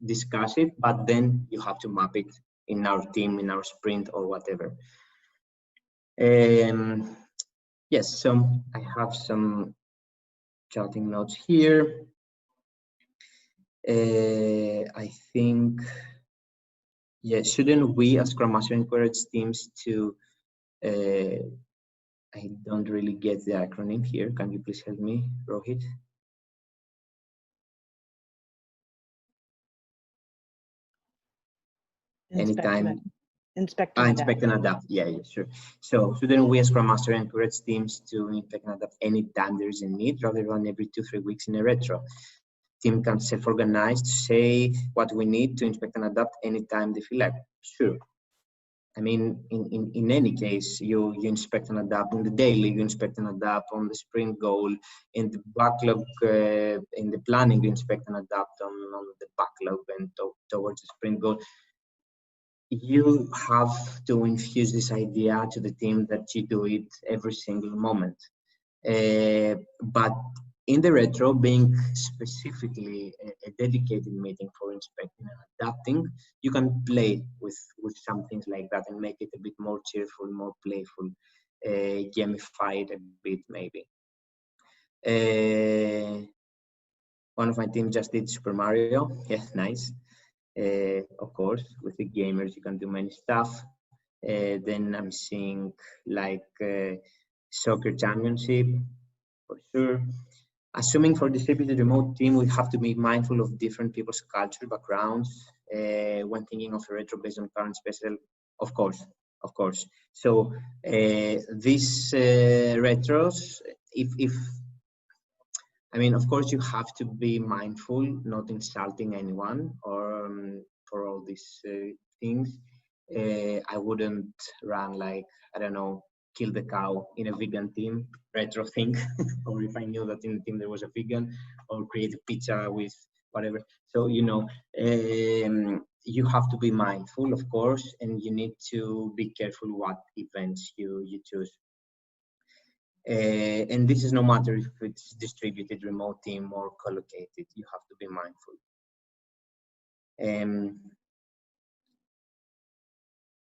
Speaker 1: Discuss it, but then you have to map it in our team, in our sprint or whatever. Yes, so I have some jotting notes here. I think, yeah, shouldn't we as Scrum Master encourage teams to, I don't really get the acronym here. Can you please help me, Rohit? Anytime.
Speaker 5: Inspect and adapt.
Speaker 1: Inspect and adapt. Yeah, sure. So shouldn't we as Scrum Master encourage teams to inspect and adapt anytime there is a need, rather than every 2-3 weeks in a retro? Team can self-organize to say what we need to inspect and adapt anytime they feel like. Sure. I mean, in any case, you inspect and adapt in the daily, you inspect and adapt on the sprint goal, in the backlog, in the planning, you inspect and adapt on the backlog and towards the sprint goal. You have to infuse this idea to the team that you do it every single moment. But in the retro, being specifically a dedicated meeting for inspecting and adapting, you can play with some things like that and make it a bit more cheerful, more playful, gamified a bit maybe. One of my team just did Super Mario. Yes, nice. Of course, with the gamers, you can do many stuff. Then I'm seeing like soccer championship, for sure. Assuming for distributed remote team, we have to be mindful of different people's culture backgrounds when thinking of a retro based on current special. Of course. So these retros, I mean, of course, you have to be mindful, not insulting anyone or for all these things. I wouldn't run like, I don't know, kill the cow in a vegan team, retro thing, or if I knew that in the team there was a vegan, or create a pizza with whatever. So, you know, you have to be mindful, of course, and you need to be careful what events you choose. And this is no matter if it's distributed, remote team, or collocated, you have to be mindful.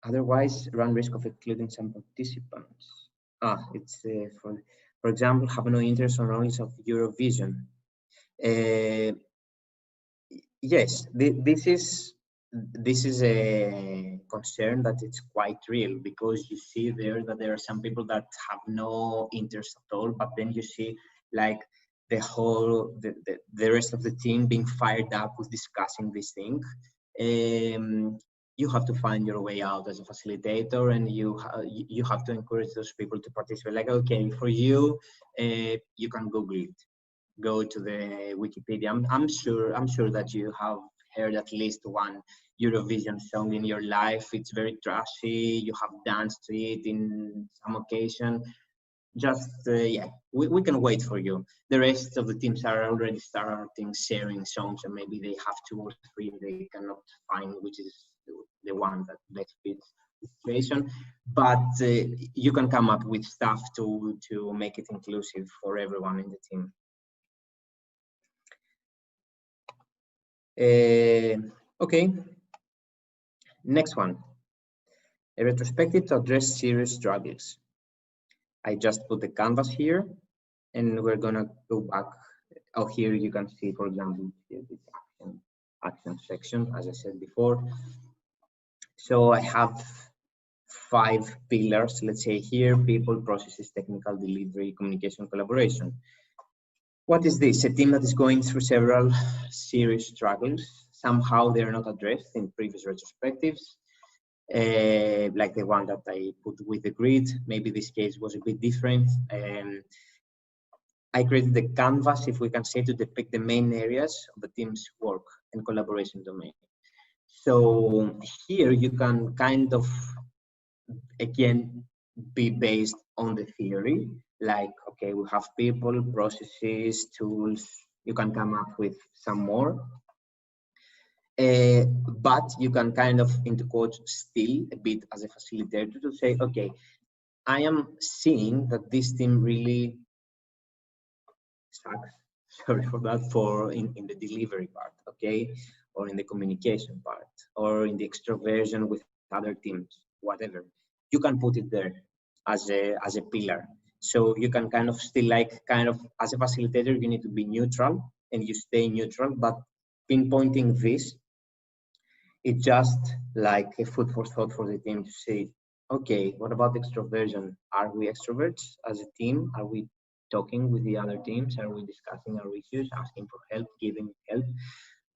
Speaker 1: Otherwise, run risk of excluding some participants. It's for example, have no interest or knowledge of Eurovision. Yes, this is a concern that it's quite real, because you see there that there are some people that have no interest at all, but then you see like the rest of the team being fired up with discussing this thing. You have to find your way out as a facilitator, and you have to encourage those people to participate. Like, okay, for you, you can Google it. Go to the Wikipedia. I'm sure that you have heard at least one Eurovision song in your life. It's very trashy. You have danced to it in some occasion. Just yeah, we can wait for you. The rest of the teams are already starting sharing songs, and maybe they have 2 or 3. They cannot find which is the one that best fits the situation. But you can come up with stuff to make it inclusive for everyone in the team. Okay, next one. A retrospective to address serious struggles. I just put the canvas here, and we're gonna go back. Oh, here you can see, for example, here this action section, as I said before. So I have 5 pillars, let's say here: people, processes, technical, delivery, communication, collaboration. What is this? A team that is going through several serious struggles. Somehow they're not addressed in previous retrospectives. like the one that I put with the grid. Maybe this case was a bit different. I created the canvas, if we can say, to depict the main areas of the team's work and collaboration domain. So here you can kind of, again, be based on the theory, like, okay, we have people, processes, tools, you can come up with some more. But you can kind of, into quotes, steal a bit as a facilitator to say, okay, I am seeing that this team really sucks, sorry for that, in the delivery part, okay, or in the communication part, or in the extroversion with other teams, whatever. You can put it there as a pillar. So you can kind of still, like, kind of, as a facilitator, you need to be neutral, and you stay neutral, but pinpointing this, it's just like a food for thought for the team to say, okay, what about extroversion? Are we extroverts as a team? Are we talking with the other teams? Are we discussing our issues, asking for help, giving help?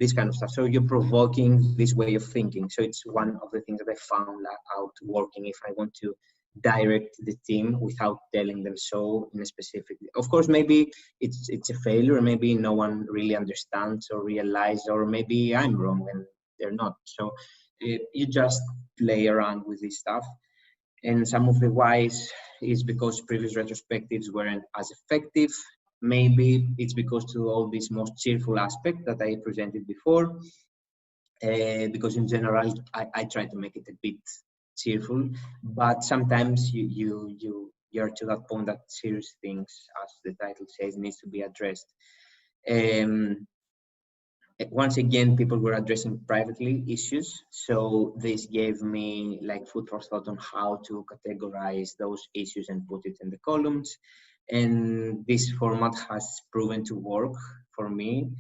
Speaker 1: This kind of stuff. So you're provoking this way of thinking. So it's one of the things that I found out working if I want to direct the team without telling them so in a specific. Of course, maybe it's a failure, maybe no one really understands or realizes, or maybe I'm wrong and they're not. So you just play around with this stuff. And some of the whys is because previous retrospectives weren't as effective. Maybe it's because to all this most cheerful aspect that I presented before. Because in general, I try to make it a bit cheerful, but sometimes you're to that point that serious things, as the title says, needs to be addressed. Once again, people were addressing privately issues, so this gave me like food for thought on how to categorize those issues and put it in the columns. And this format has proven to work for me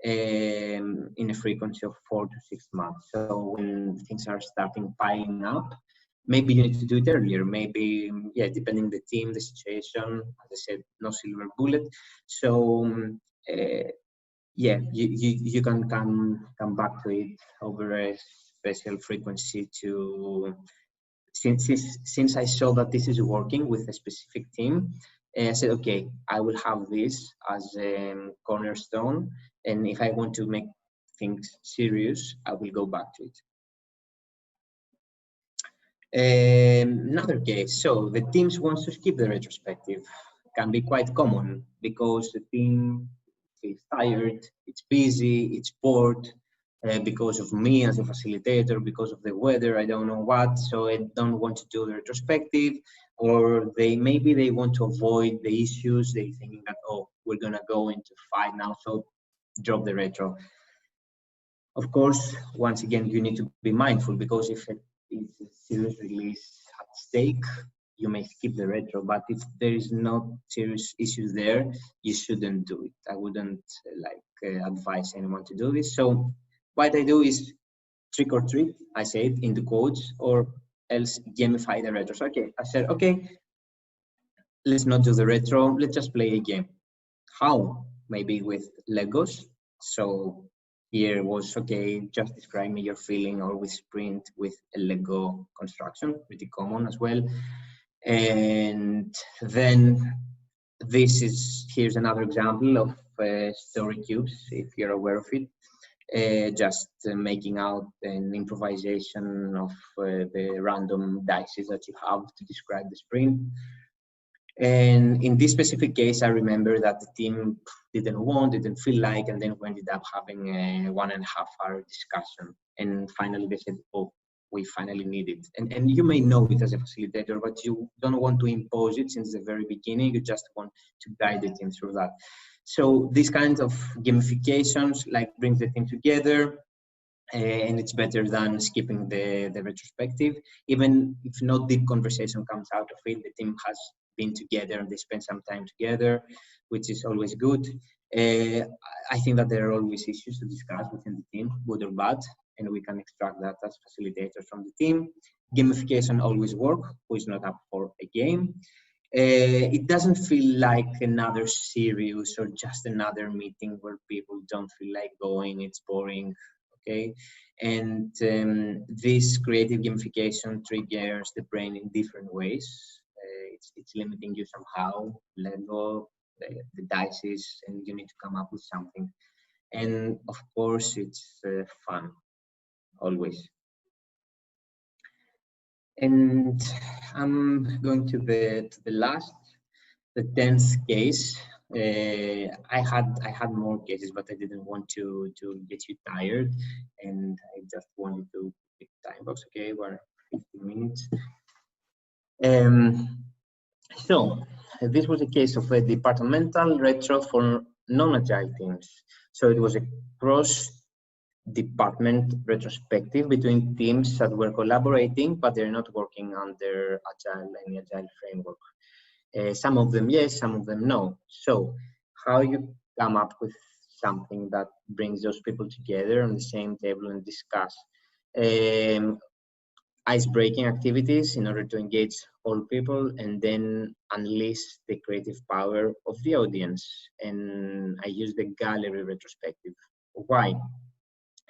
Speaker 1: in a frequency of 4 to 6 months. So when things are starting piling up, maybe you need to do it earlier. Maybe, yeah, depending the team, the situation. As I said, no silver bullet. So yeah, you can come back to it over a special frequency to, since I saw that this is working with a specific team, I said, okay, I will have this as a cornerstone, and if I want to make things serious, I will go back to it. Another case, so the teams wants to skip the retrospective. Can be quite common because the team is tired, it's busy, it's bored, because of me as a facilitator, because of the weather, I don't know what, so I don't want to do the retrospective, or maybe they want to avoid the issues. They thinking that, oh, we're gonna go into fight now, so drop the retro. Of course, once again, you need to be mindful, because if it is a serious release at stake, you may skip the retro, but if there is no serious issues there, you shouldn't do it. I wouldn't advise anyone to do this. So what I do is trick or treat, I say it in the quotes, or else gamify the retro. So, okay, I said, okay, let's not do the retro, let's just play a game. How? Maybe with Legos. So here was, okay, just describe me your feeling, or with sprint with a Lego construction, pretty common as well. And then here's another example of story cubes, if you're aware of it. Just making out an improvisation of the random dice that you have to describe the sprint. And in this specific case, I remember that the team didn't feel like, and then we ended up having a 1.5 hour discussion. And finally they said, oh, we finally need it. And you may know it as a facilitator, but you don't want to impose it since the very beginning. You just want to guide the team through that. So these kinds of gamifications like brings the team together, and it's better than skipping the retrospective. Even if no deep conversation comes out of it, the team has been together and they spend some time together, which is always good. I think that there are always issues to discuss within the team, good or bad, and we can extract that as facilitators from the team. Gamification always works. Who is not up for a game? It doesn't feel like another series or just another meeting where people don't feel like going, it's boring. okay? And this creative gamification triggers the brain in different ways. It's limiting you somehow, let go, the dices, and you need to come up with something. And of course, it's fun, always. And I'm going to the last, the 10th case. I had more cases, but I didn't want to get you tired, and I just wanted to pick time box. Okay, we're 15 minutes. So this was a case of a departmental retro for non-Agile teams. So it was a cross-department retrospective between teams that were collaborating, but they're not working under any Agile framework. Some of them yes, some of them no. So how you come up with something that brings those people together on the same table and discuss ice-breaking activities in order to engage all people and then unleash the creative power of the audience. And I use the gallery retrospective. Why?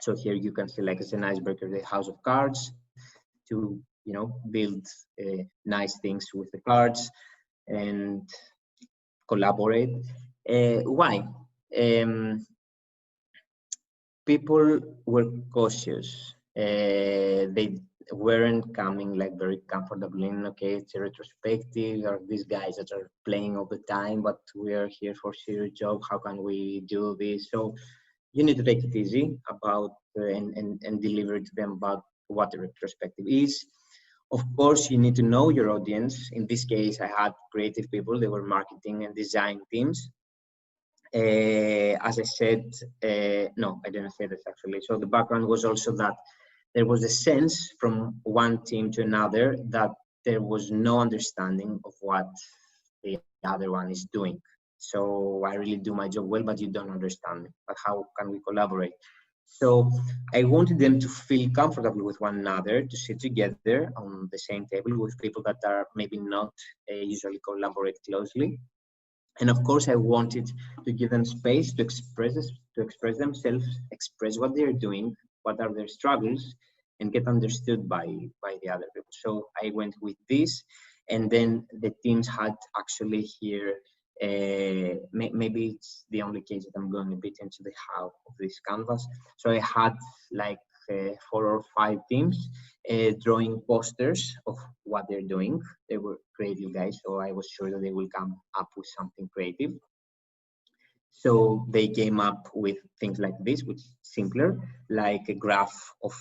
Speaker 1: So here you can select as an icebreaker the house of cards to, you know, build nice things with the cards and collaborate. Why? People were cautious. They weren't coming like very comfortable in, okay, it's a retrospective, or these guys that are playing all the time, but we are here for serious job, how can we do this? So you need to take it easy about and deliver to them about what the retrospective is. Of course, you need to know your audience. In this case, I had creative people, they were marketing and design teams. As I said, no, I didn't say this actually. So the background was also that there was a sense from one team to another that there was no understanding of what the other one is doing. So I really do my job well, but you don't understand me. But how can we collaborate? So I wanted them to feel comfortable with one another, to sit together on the same table with people that are maybe not usually collaborate closely. And of course, I wanted to give them space to express themselves, express what they're doing, what are their struggles, and get understood by the other people. So I went with this, and then the teams had actually here, maybe it's the only case that I'm going a bit into the how of this canvas. So I had like 4 or 5 teams drawing posters of what they're doing. They were creative guys, so I was sure that they will come up with something creative. So they came up with things like this, which is simpler, like a graph of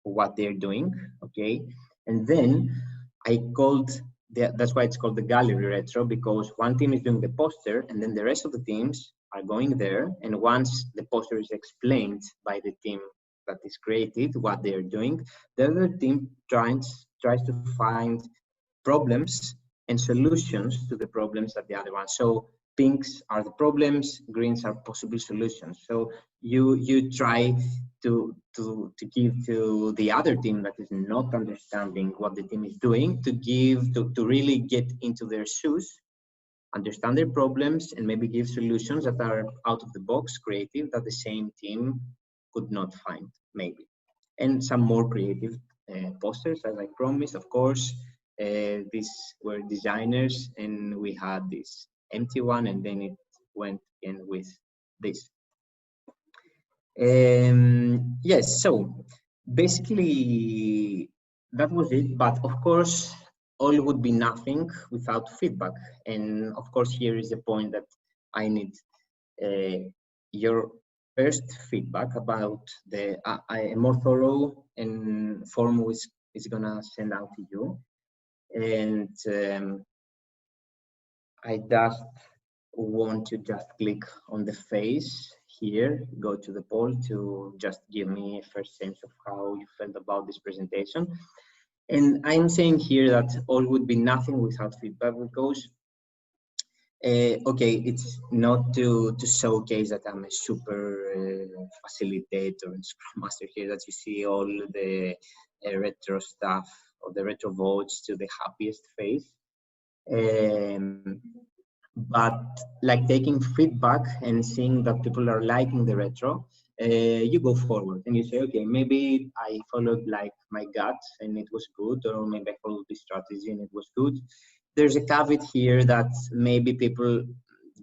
Speaker 1: what they're doing, okay? And then I called, that's why it's called the gallery retro, because one team is doing the poster and then the rest of the teams are going there. And once the poster is explained by the team that is created, what they're doing, the other team tries to find problems and solutions to the problems that the other one. So pinks are the problems, greens are possible solutions. So you try to give to the other team that is not understanding what the team is doing, to really get into their shoes, understand their problems, and maybe give solutions that are out of the box, creative, that the same team could not find, maybe. And some more creative posters, as I promised, of course. These were designers, and we had this empty one, and then it went in with this. Yes, so basically that was it. But of course, all would be nothing without feedback. And of course, here is the point that I need your first feedback about a more thorough and form which is gonna send out to you. And I just want to just click on the face here, go to the poll to just give me a first sense of how you felt about this presentation. And I'm saying here that all would be nothing without feedback, because okay, it's not to showcase that I'm a super facilitator and Scrum Master here, that you see all the retro stuff or the retro votes to the happiest face. But like taking feedback and seeing that people are liking the retro, you go forward and you say, okay, maybe I followed like my gut and it was good, or maybe I followed this strategy and it was good. There's a caveat here that maybe people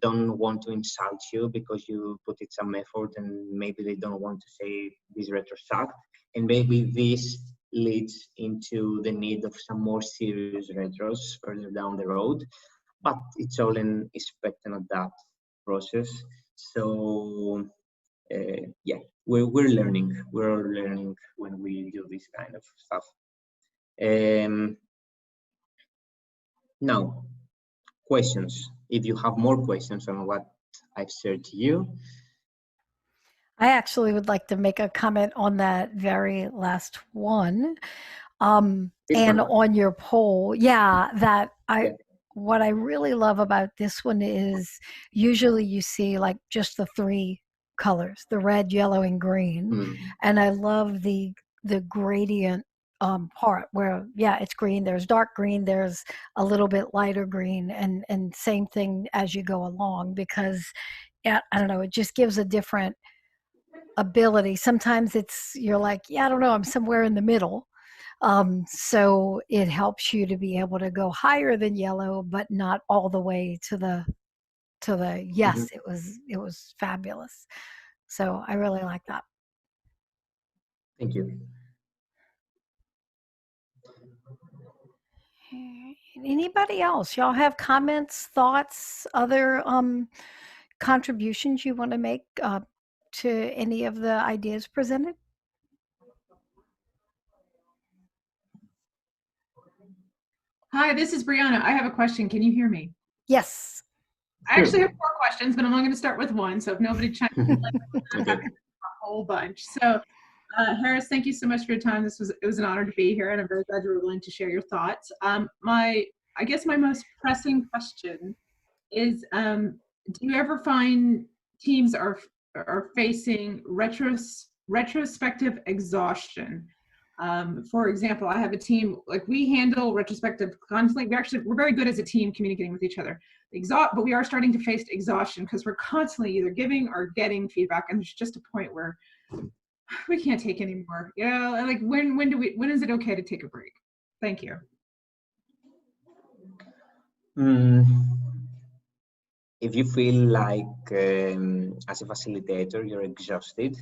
Speaker 1: don't want to insult you because you put in some effort, and maybe they don't want to say this retro sucked, and maybe this leads into the need of some more serious retros further down the road. But it's all in expect and adapt process. So yeah, we're learning. We're all learning when we do this kind of stuff. Now, questions. If you have more questions on what I've shared to you.
Speaker 2: I actually would like to make a comment on that very last one. And on your poll, what I really love about this one is usually you see like just the three colors, the red, yellow, and green. And I love the gradient part where, it's green, there's dark green, there's a little bit lighter green, and same thing as you go along, because I don't know, it just gives a different ability. Sometimes you're like, I don't know, I'm somewhere in the middle. So it helps you to be able to go higher than yellow, but not all the way to the yes, it was fabulous. So I really like that.
Speaker 1: Thank you.
Speaker 2: Anybody else? Y'all have comments, thoughts, other contributions you want to make to any of the ideas presented?
Speaker 5: Hi, this is Brianna. I have a question. Can you hear me?
Speaker 2: Yes.
Speaker 5: I actually have 4 questions, but I'm only going to start with one. So if nobody chimes in, I have a whole bunch. So Harris, thank you so much for your time. It was an honor to be here, and I'm very glad you were willing to share your thoughts. I guess my most pressing question is, do you ever find teams are facing retrospective exhaustion? For example, I have a team, like we handle retrospective constantly. We're very good as a team communicating with each other. But we are starting to face exhaustion because we're constantly either giving or getting feedback, and there's just a point where we can't take anymore. Like when is it okay to take a break? Thank you.
Speaker 1: If you feel like as a facilitator you're exhausted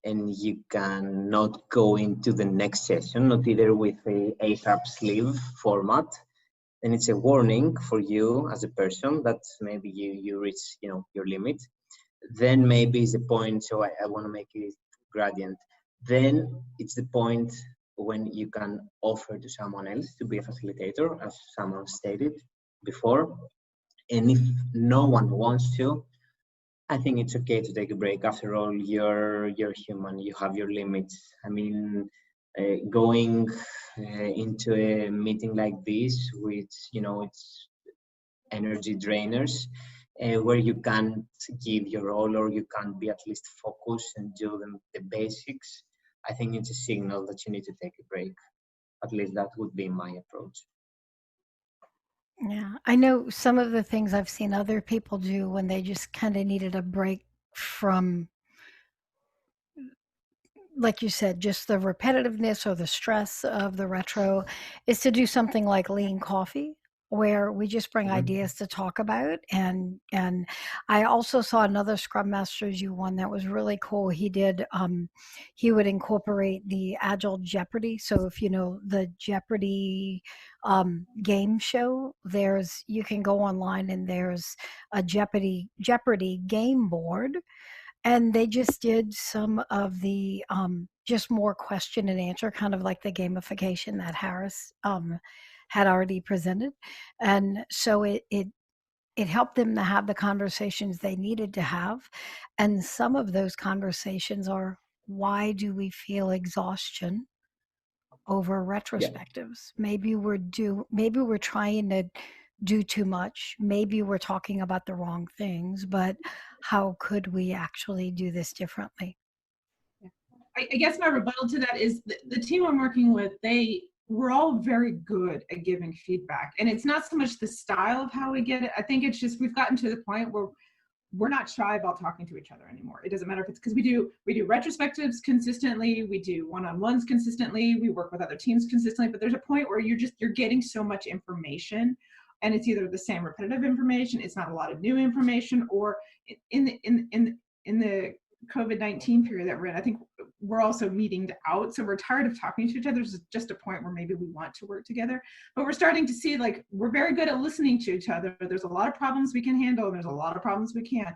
Speaker 1: and you cannot go into the next session, not either with a ASAP sleeve format, then it's a warning for you as a person that maybe you reach your limit. Then maybe it's the point, so I want to make it gradient. Then it's the point when you can offer to someone else to be a facilitator, as someone stated before. And if no one wants to, I think it's okay to take a break. After all, you're human. You have your limits. I mean, going into a meeting like this, which it's energy drainers, where you can't give your all, or you can't be at least focused and do the basics, I think it's a signal that you need to take a break. At least that would be my approach.
Speaker 2: Yeah, I know some of the things I've seen other people do when they just kind of needed a break from, like you said, just the repetitiveness or the stress of the retro, is to do something like lean coffee, where we just bring ideas to talk about. And I also saw another Scrum Master do one that was really cool. He did, he would incorporate the Agile Jeopardy. So if you know the Jeopardy game show, you can go online and there's a Jeopardy game board. And they just did some of the just more question and answer, kind of like the gamification that Harris had already presented. And so it helped them to have the conversations they needed to have. And some of those conversations are, why do we feel exhaustion over retrospectives? Maybe we're trying to do too much. Maybe we're talking about the wrong things, but how could we actually do this differently?
Speaker 5: I guess my rebuttal to that is the team I'm working with, we're all very good at giving feedback. And it's not so much the style of how we get it. I think it's just, we've gotten to the point where we're not shy about talking to each other anymore. It doesn't matter if it's because we do retrospectives consistently, we do one-on-ones consistently, we work with other teams consistently, but there's a point where you're getting so much information, and it's either the same repetitive information, it's not a lot of new information, or in the COVID-19 period that we're in, I think we're also meeting out. So we're tired of talking to each other. There's just a point where maybe we want to work together, but we're starting to see, like, we're very good at listening to each other. There's a lot of problems we can handle, and there's a lot of problems we can't.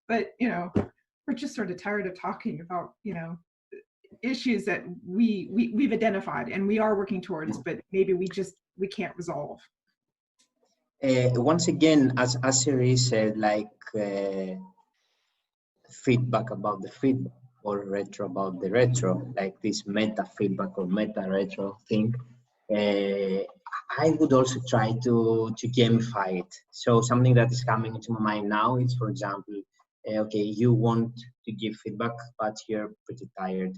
Speaker 5: But, you know, we're just sort of tired of talking about, you know, issues that we've identified and we are working towards, but maybe we can't resolve.
Speaker 1: Once again, as Siri said, like, feedback about the feedback, or retro about the retro, like this meta feedback or meta retro thing. I would also try to gamify it. So something that is coming into my mind now is, for example, okay, you want to give feedback, but you're pretty tired.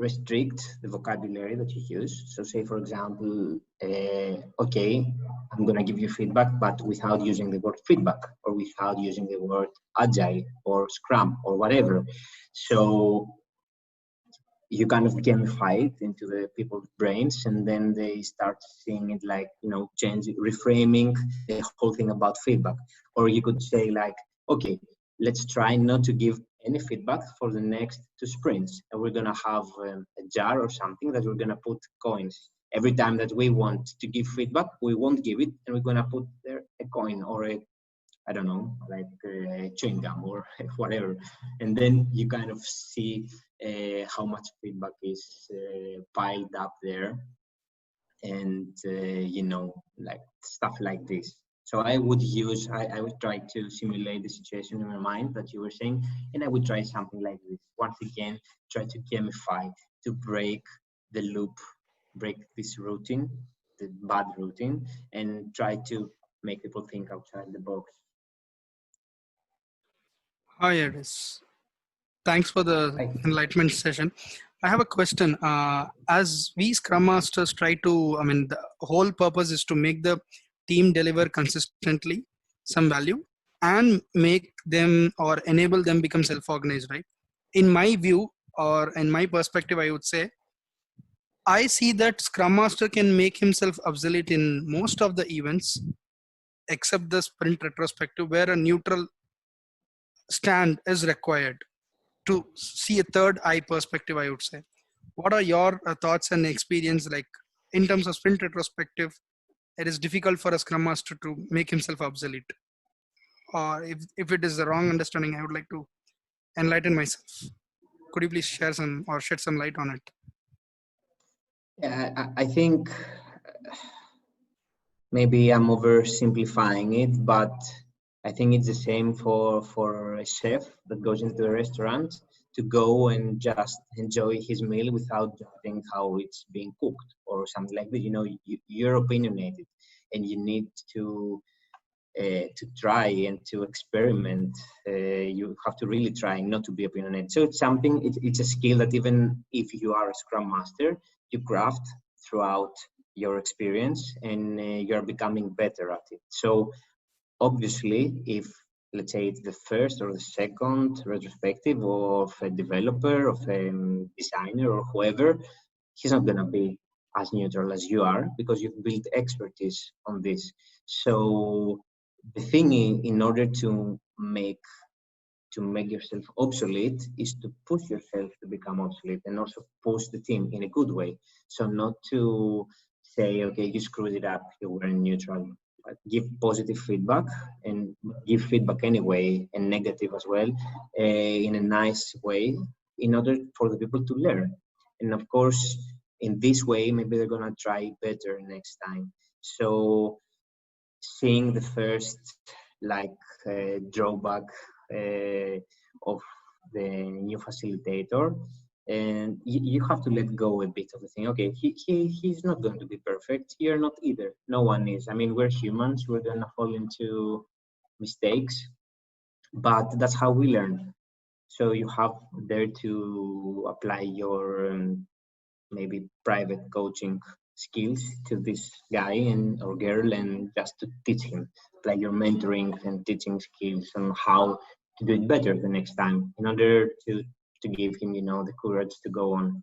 Speaker 1: Restrict the vocabulary that you use. So say, for example, okay, I'm gonna give you feedback, but without using the word feedback, or without using the word agile or scrum or whatever. So you kind of gamify it into the people's brains, and then they start seeing it like, you know, reframing the whole thing about feedback. Or you could say like, okay, let's try not to give any feedback for the next 2 sprints, and we're gonna have a jar or something that we're gonna put coins. Every time that we want to give feedback, we won't give it, and we're gonna put there a coin or a, I don't know, like chewing gum or whatever. And then you kind of see how much feedback is piled up there, and you know, like stuff like this. So I would try to simulate the situation in my mind that you were saying, and I would try something like this. Once again, try to gamify, to break the loop, break this routine, the bad routine, and try to make people think outside the box.
Speaker 6: Hi, Aris. Thanks for the enlightenment session. I have a question. As we Scrum Masters try to, I mean, the whole purpose is to make the team deliver consistently some value and make them or enable them become self-organized, right? In my view, or in my perspective, I would say, I see that Scrum Master can make himself obsolete in most of the events, except the sprint retrospective, where a neutral stand is required to see a third eye perspective, I would say. What are your thoughts and experience, like in terms of sprint retrospective? It is difficult for a Scrum Master to make himself obsolete. Or if it is the wrong understanding, I would like to enlighten myself. Could you please share some or shed some light on it?
Speaker 1: Yeah, I think maybe I'm oversimplifying it, but I think it's the same for a chef that goes into a restaurant to go and just enjoy his meal without judging how it's being cooked or something like that. You know, you're opinionated, and you need to try and to experiment. You have to really try not to be opinionated. So it's something. It's a skill that even if you are a Scrum Master, you craft throughout your experience, and you're becoming better at it. So obviously, if let's say it's the first or the second retrospective of a developer, of a designer, or whoever, he's not going to be as neutral as you are, because you've built expertise on this. So the thing in order to make yourself obsolete is to push yourself to become obsolete, and also push the team in a good way. So not to say, okay, you screwed it up, you weren't neutral. But give positive feedback, and give feedback anyway, and negative as well, in a nice way, in order for the people to learn. And of course, in this way, maybe they're gonna try better next time. So seeing the first like drawback of the new facilitator, and you have to let go a bit of the thing. Okay, he's not going to be perfect. You're not either. No one is. I mean, we're humans. We're gonna fall into mistakes, but that's how we learn. So you have there to apply your maybe private coaching skills to this guy and or girl, and just to teach him, like you're mentoring and teaching skills on how to do it better the next time, in order to give him, the courage to go on.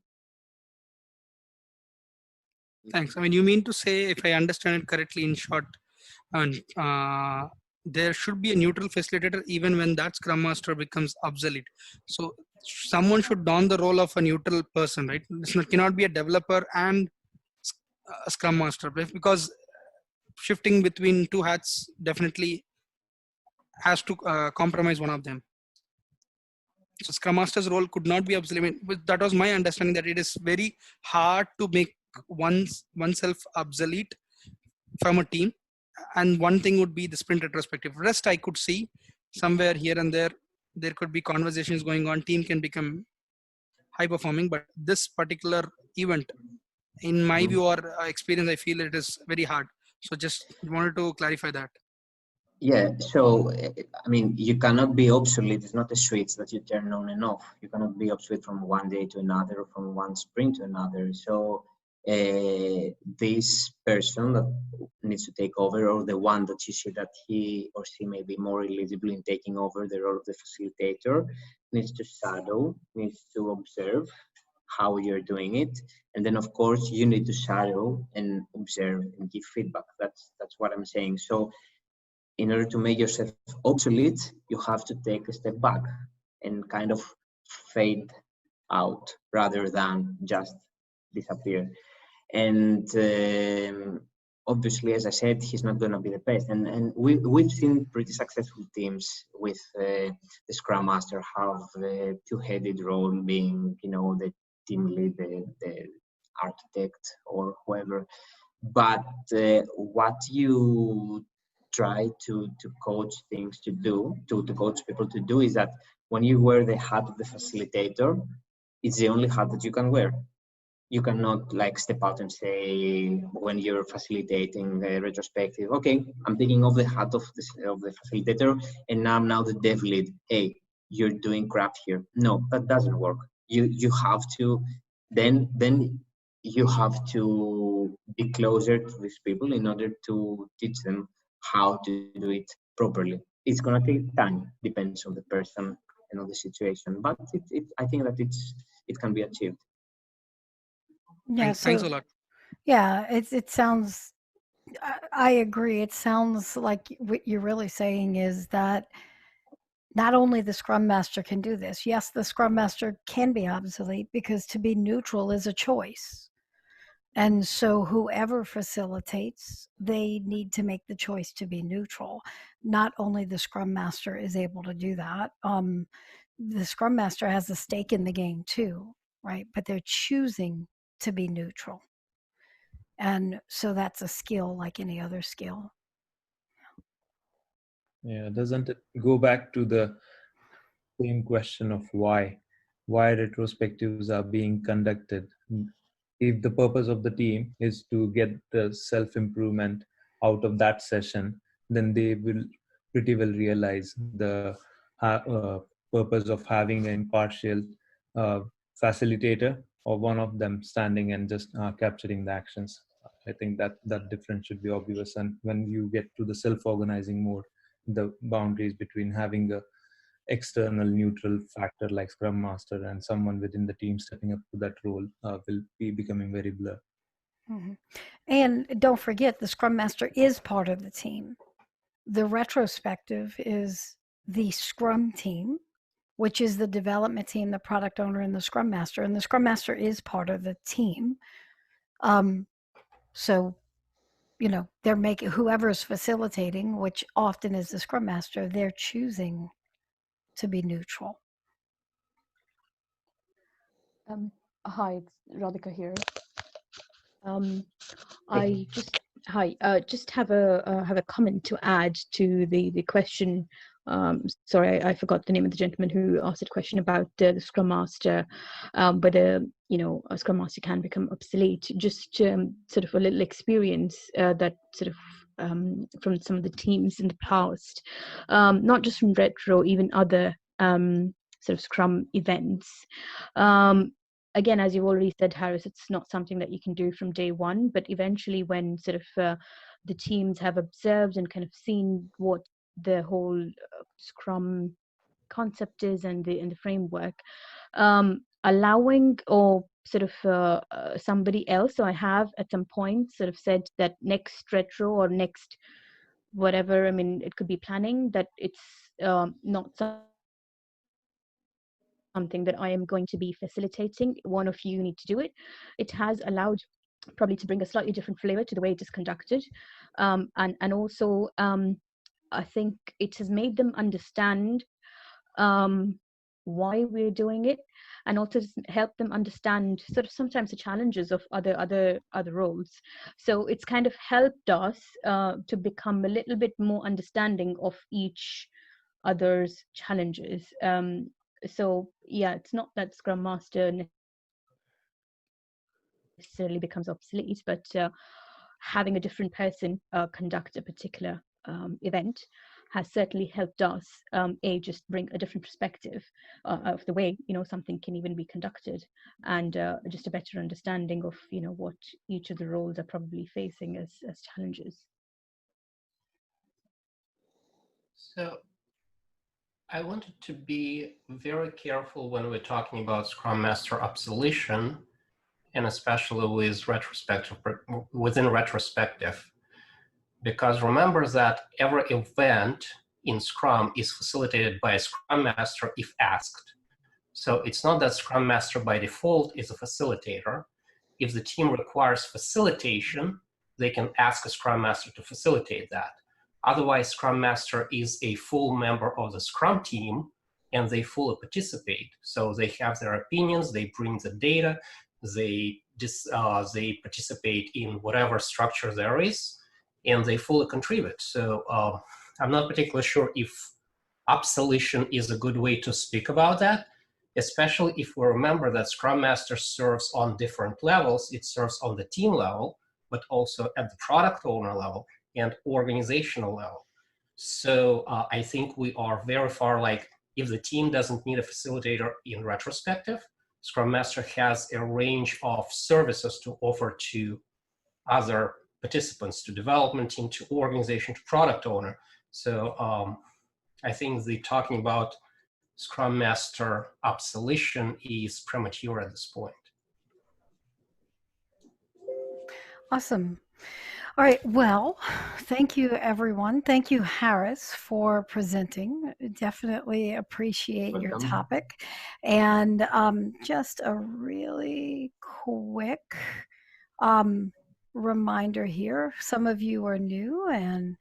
Speaker 6: Thanks. I mean, you mean to say, if I understand it correctly, in short, and there should be a neutral facilitator even when that Scrum Master becomes obsolete. So someone should don the role of a neutral person, right? It cannot be a developer and a Scrum Master, because shifting between two hats definitely has to compromise one of them. So Scrum Master's role could not be obsolete. That was my understanding, that it is very hard to make oneself obsolete from a team. And one thing would be the sprint retrospective. Rest I could see somewhere here and there could be conversations going on. Team can become high performing, but this particular event, in my view or experience, I feel it is very hard. So just wanted to clarify that.
Speaker 1: Yeah, so I mean, you cannot be obsolete. It's not a switch that you turn on and off. You cannot be obsolete from one day to another, or from one sprint to another. So this person that needs to take over, or the one that you see that he or she may be more eligible in taking over the role of the facilitator, needs to shadow, needs to observe how you're doing it, and then of course you need to shadow and observe and give feedback. That's what I'm saying. So in order to make yourself obsolete, you have to take a step back and kind of fade out rather than just disappear. And obviously, as I said, he's not going to be the best. And we've seen pretty successful teams with the Scrum Master have the two-headed role, being, the team lead, the architect, or whoever. But what you try to coach things to do, to coach people to do, is that when you wear the hat of the facilitator, it's the only hat that you can wear. You cannot like step out and say, when you're facilitating the retrospective, okay, I'm taking off the hat of the facilitator and now I'm now the dev lead. Hey, you're doing crap here. No, that doesn't work. You have to then you have to be closer to these people in order to teach them how to do it properly. It's gonna take time, depends on the person and on the situation, but I think that it can be achieved.
Speaker 2: Yeah,
Speaker 6: Thanks a lot.
Speaker 2: Yeah, it sounds, I agree. It sounds like what you're really saying is that not only the Scrum Master can do this. Yes, the Scrum Master can be obsolete, because to be neutral is a choice. And so whoever facilitates, they need to make the choice to be neutral. Not only the Scrum Master is able to do that, the Scrum Master has a stake in the game too, right? But they're choosing to be neutral. And so that's a skill like any other skill.
Speaker 7: Yeah, doesn't it go back to the same question of why retrospectives are being conducted? If the purpose of the team is to get the self-improvement out of that session, then they will pretty well realize the purpose of having an impartial facilitator, or one of them standing and just capturing the actions. I think that difference should be obvious. And when you get to the self-organizing mode, the boundaries between having a external neutral factor like Scrum Master and someone within the team stepping up to that role will be becoming very blurred.
Speaker 2: Mm-hmm. And don't forget, the Scrum Master is part of the team. The retrospective is the Scrum team, which is the development team, the product owner, and the Scrum Master. And the Scrum Master is part of the team. So, they're making, whoever's facilitating, which often is the Scrum Master, they're choosing to be neutral.
Speaker 4: Hi, it's Radhika here.
Speaker 1: Hey.
Speaker 4: I just have a comment to add to the question. Sorry, I forgot the name of the gentleman who asked a question about the Scrum Master, whether a Scrum Master can become obsolete. Just sort of a little experience that sort of from some of the teams in the past, not just from Retro, even other sort of Scrum events. again, as you've already said, Harris, it's not something that you can do from day one, but eventually when sort of the teams have observed and kind of seen what the whole Scrum concept is and the framework, allowing or sort of somebody else. So I have at some point sort of said that next retro or next whatever, I mean, it could be planning, that it's not something that I am going to be facilitating. One of you need to do it. It has allowed probably to bring a slightly different flavor to the way it is conducted. And also, I think it has made them understand why we're doing it, and also help them understand sort of sometimes the challenges of other roles. So it's kind of helped us to become a little bit more understanding of each other's challenges. So yeah, it's not that Scrum Master necessarily becomes obsolete, but having a different person conduct a particular event has certainly helped us just bring a different perspective of the way something can even be conducted, and just a better understanding of what each of the roles are probably facing as challenges.
Speaker 8: So I wanted to be very careful when we're talking about Scrum Master obsolescence, and especially with retrospective, within retrospective, because remember that every event in Scrum is facilitated by a Scrum Master if asked. So it's not that Scrum Master by default is a facilitator. If the team requires facilitation, they can ask a Scrum Master to facilitate that. Otherwise, Scrum Master is a full member of the Scrum team and they fully participate. So they have their opinions, they bring the data, they participate in whatever structure there is, and they fully contribute. So I'm not particularly sure if obsolescence is a good way to speak about that, especially if we remember that Scrum Master serves on different levels. It serves on the team level, but also at the product owner level and organizational level. So I think we are very far, like, if the team doesn't need a facilitator in retrospective, Scrum Master has a range of services to offer to other participants, to development team, to organization, to product owner. So I think the talking about Scrum Master obsolescence is premature at this point.
Speaker 2: Awesome. All right. Well, thank you, everyone. Thank you, Harris, for presenting. Definitely appreciate your topic. And just a really quick reminder here. Some of you are new and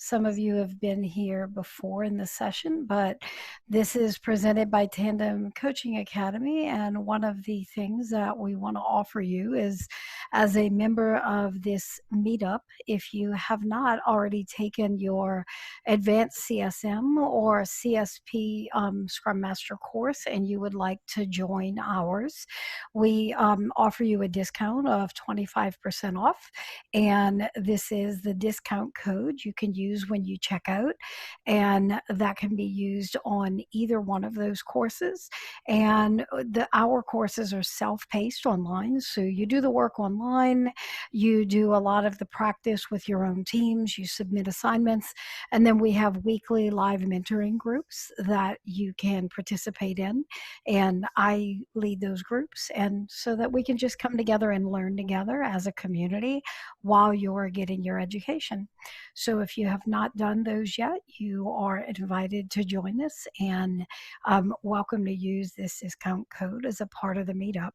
Speaker 2: some of you have been here before in the session, but this is presented by Tandem Coaching Academy. And one of the things that we want to offer you is, as a member of this meetup, if you have not already taken your advanced CSM or CSP Scrum Master course and you would like to join ours, we offer you a discount of 25% off. And this is the discount code you can use when you check out, and that can be used on either one of those courses. And our courses are self-paced online, so you do the work online, you do a lot of the practice with your own teams, you submit assignments, and then we have weekly live mentoring groups that you can participate in, and I lead those groups, and so that we can just come together and learn together as a community while you're getting your education. So if you have not done those yet, you are invited to join us, and welcome to use this discount code as a part of the meetup.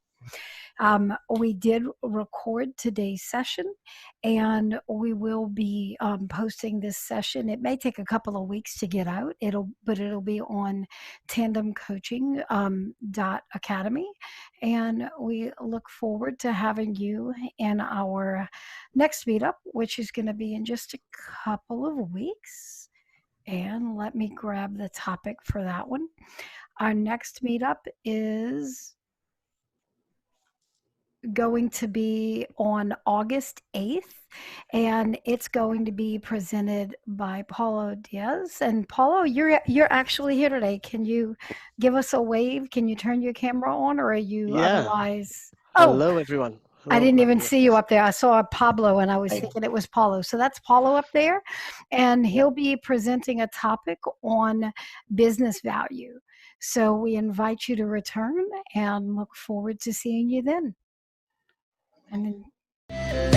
Speaker 2: We did record today's session, and we will be posting this session. It may take a couple of weeks to get out, but it'll be on tandemcoaching.academy, and we look forward to having you in our next meetup, which is going to be in just a couple of weeks. And let me grab the topic for that one. Our next meetup is going to be on August 8th, and it's going to be presented by Paulo Diaz. And Paulo, you're actually here today. Can you give us a wave? Can you turn your camera on, or are you otherwise?
Speaker 9: Hello, everyone. Hello.
Speaker 2: I didn't even see you up there. I saw Pablo and I was thinking it was Paulo. So that's Paulo up there. And he'll be presenting a topic on business value. So we invite you to return and look forward to seeing you then. And then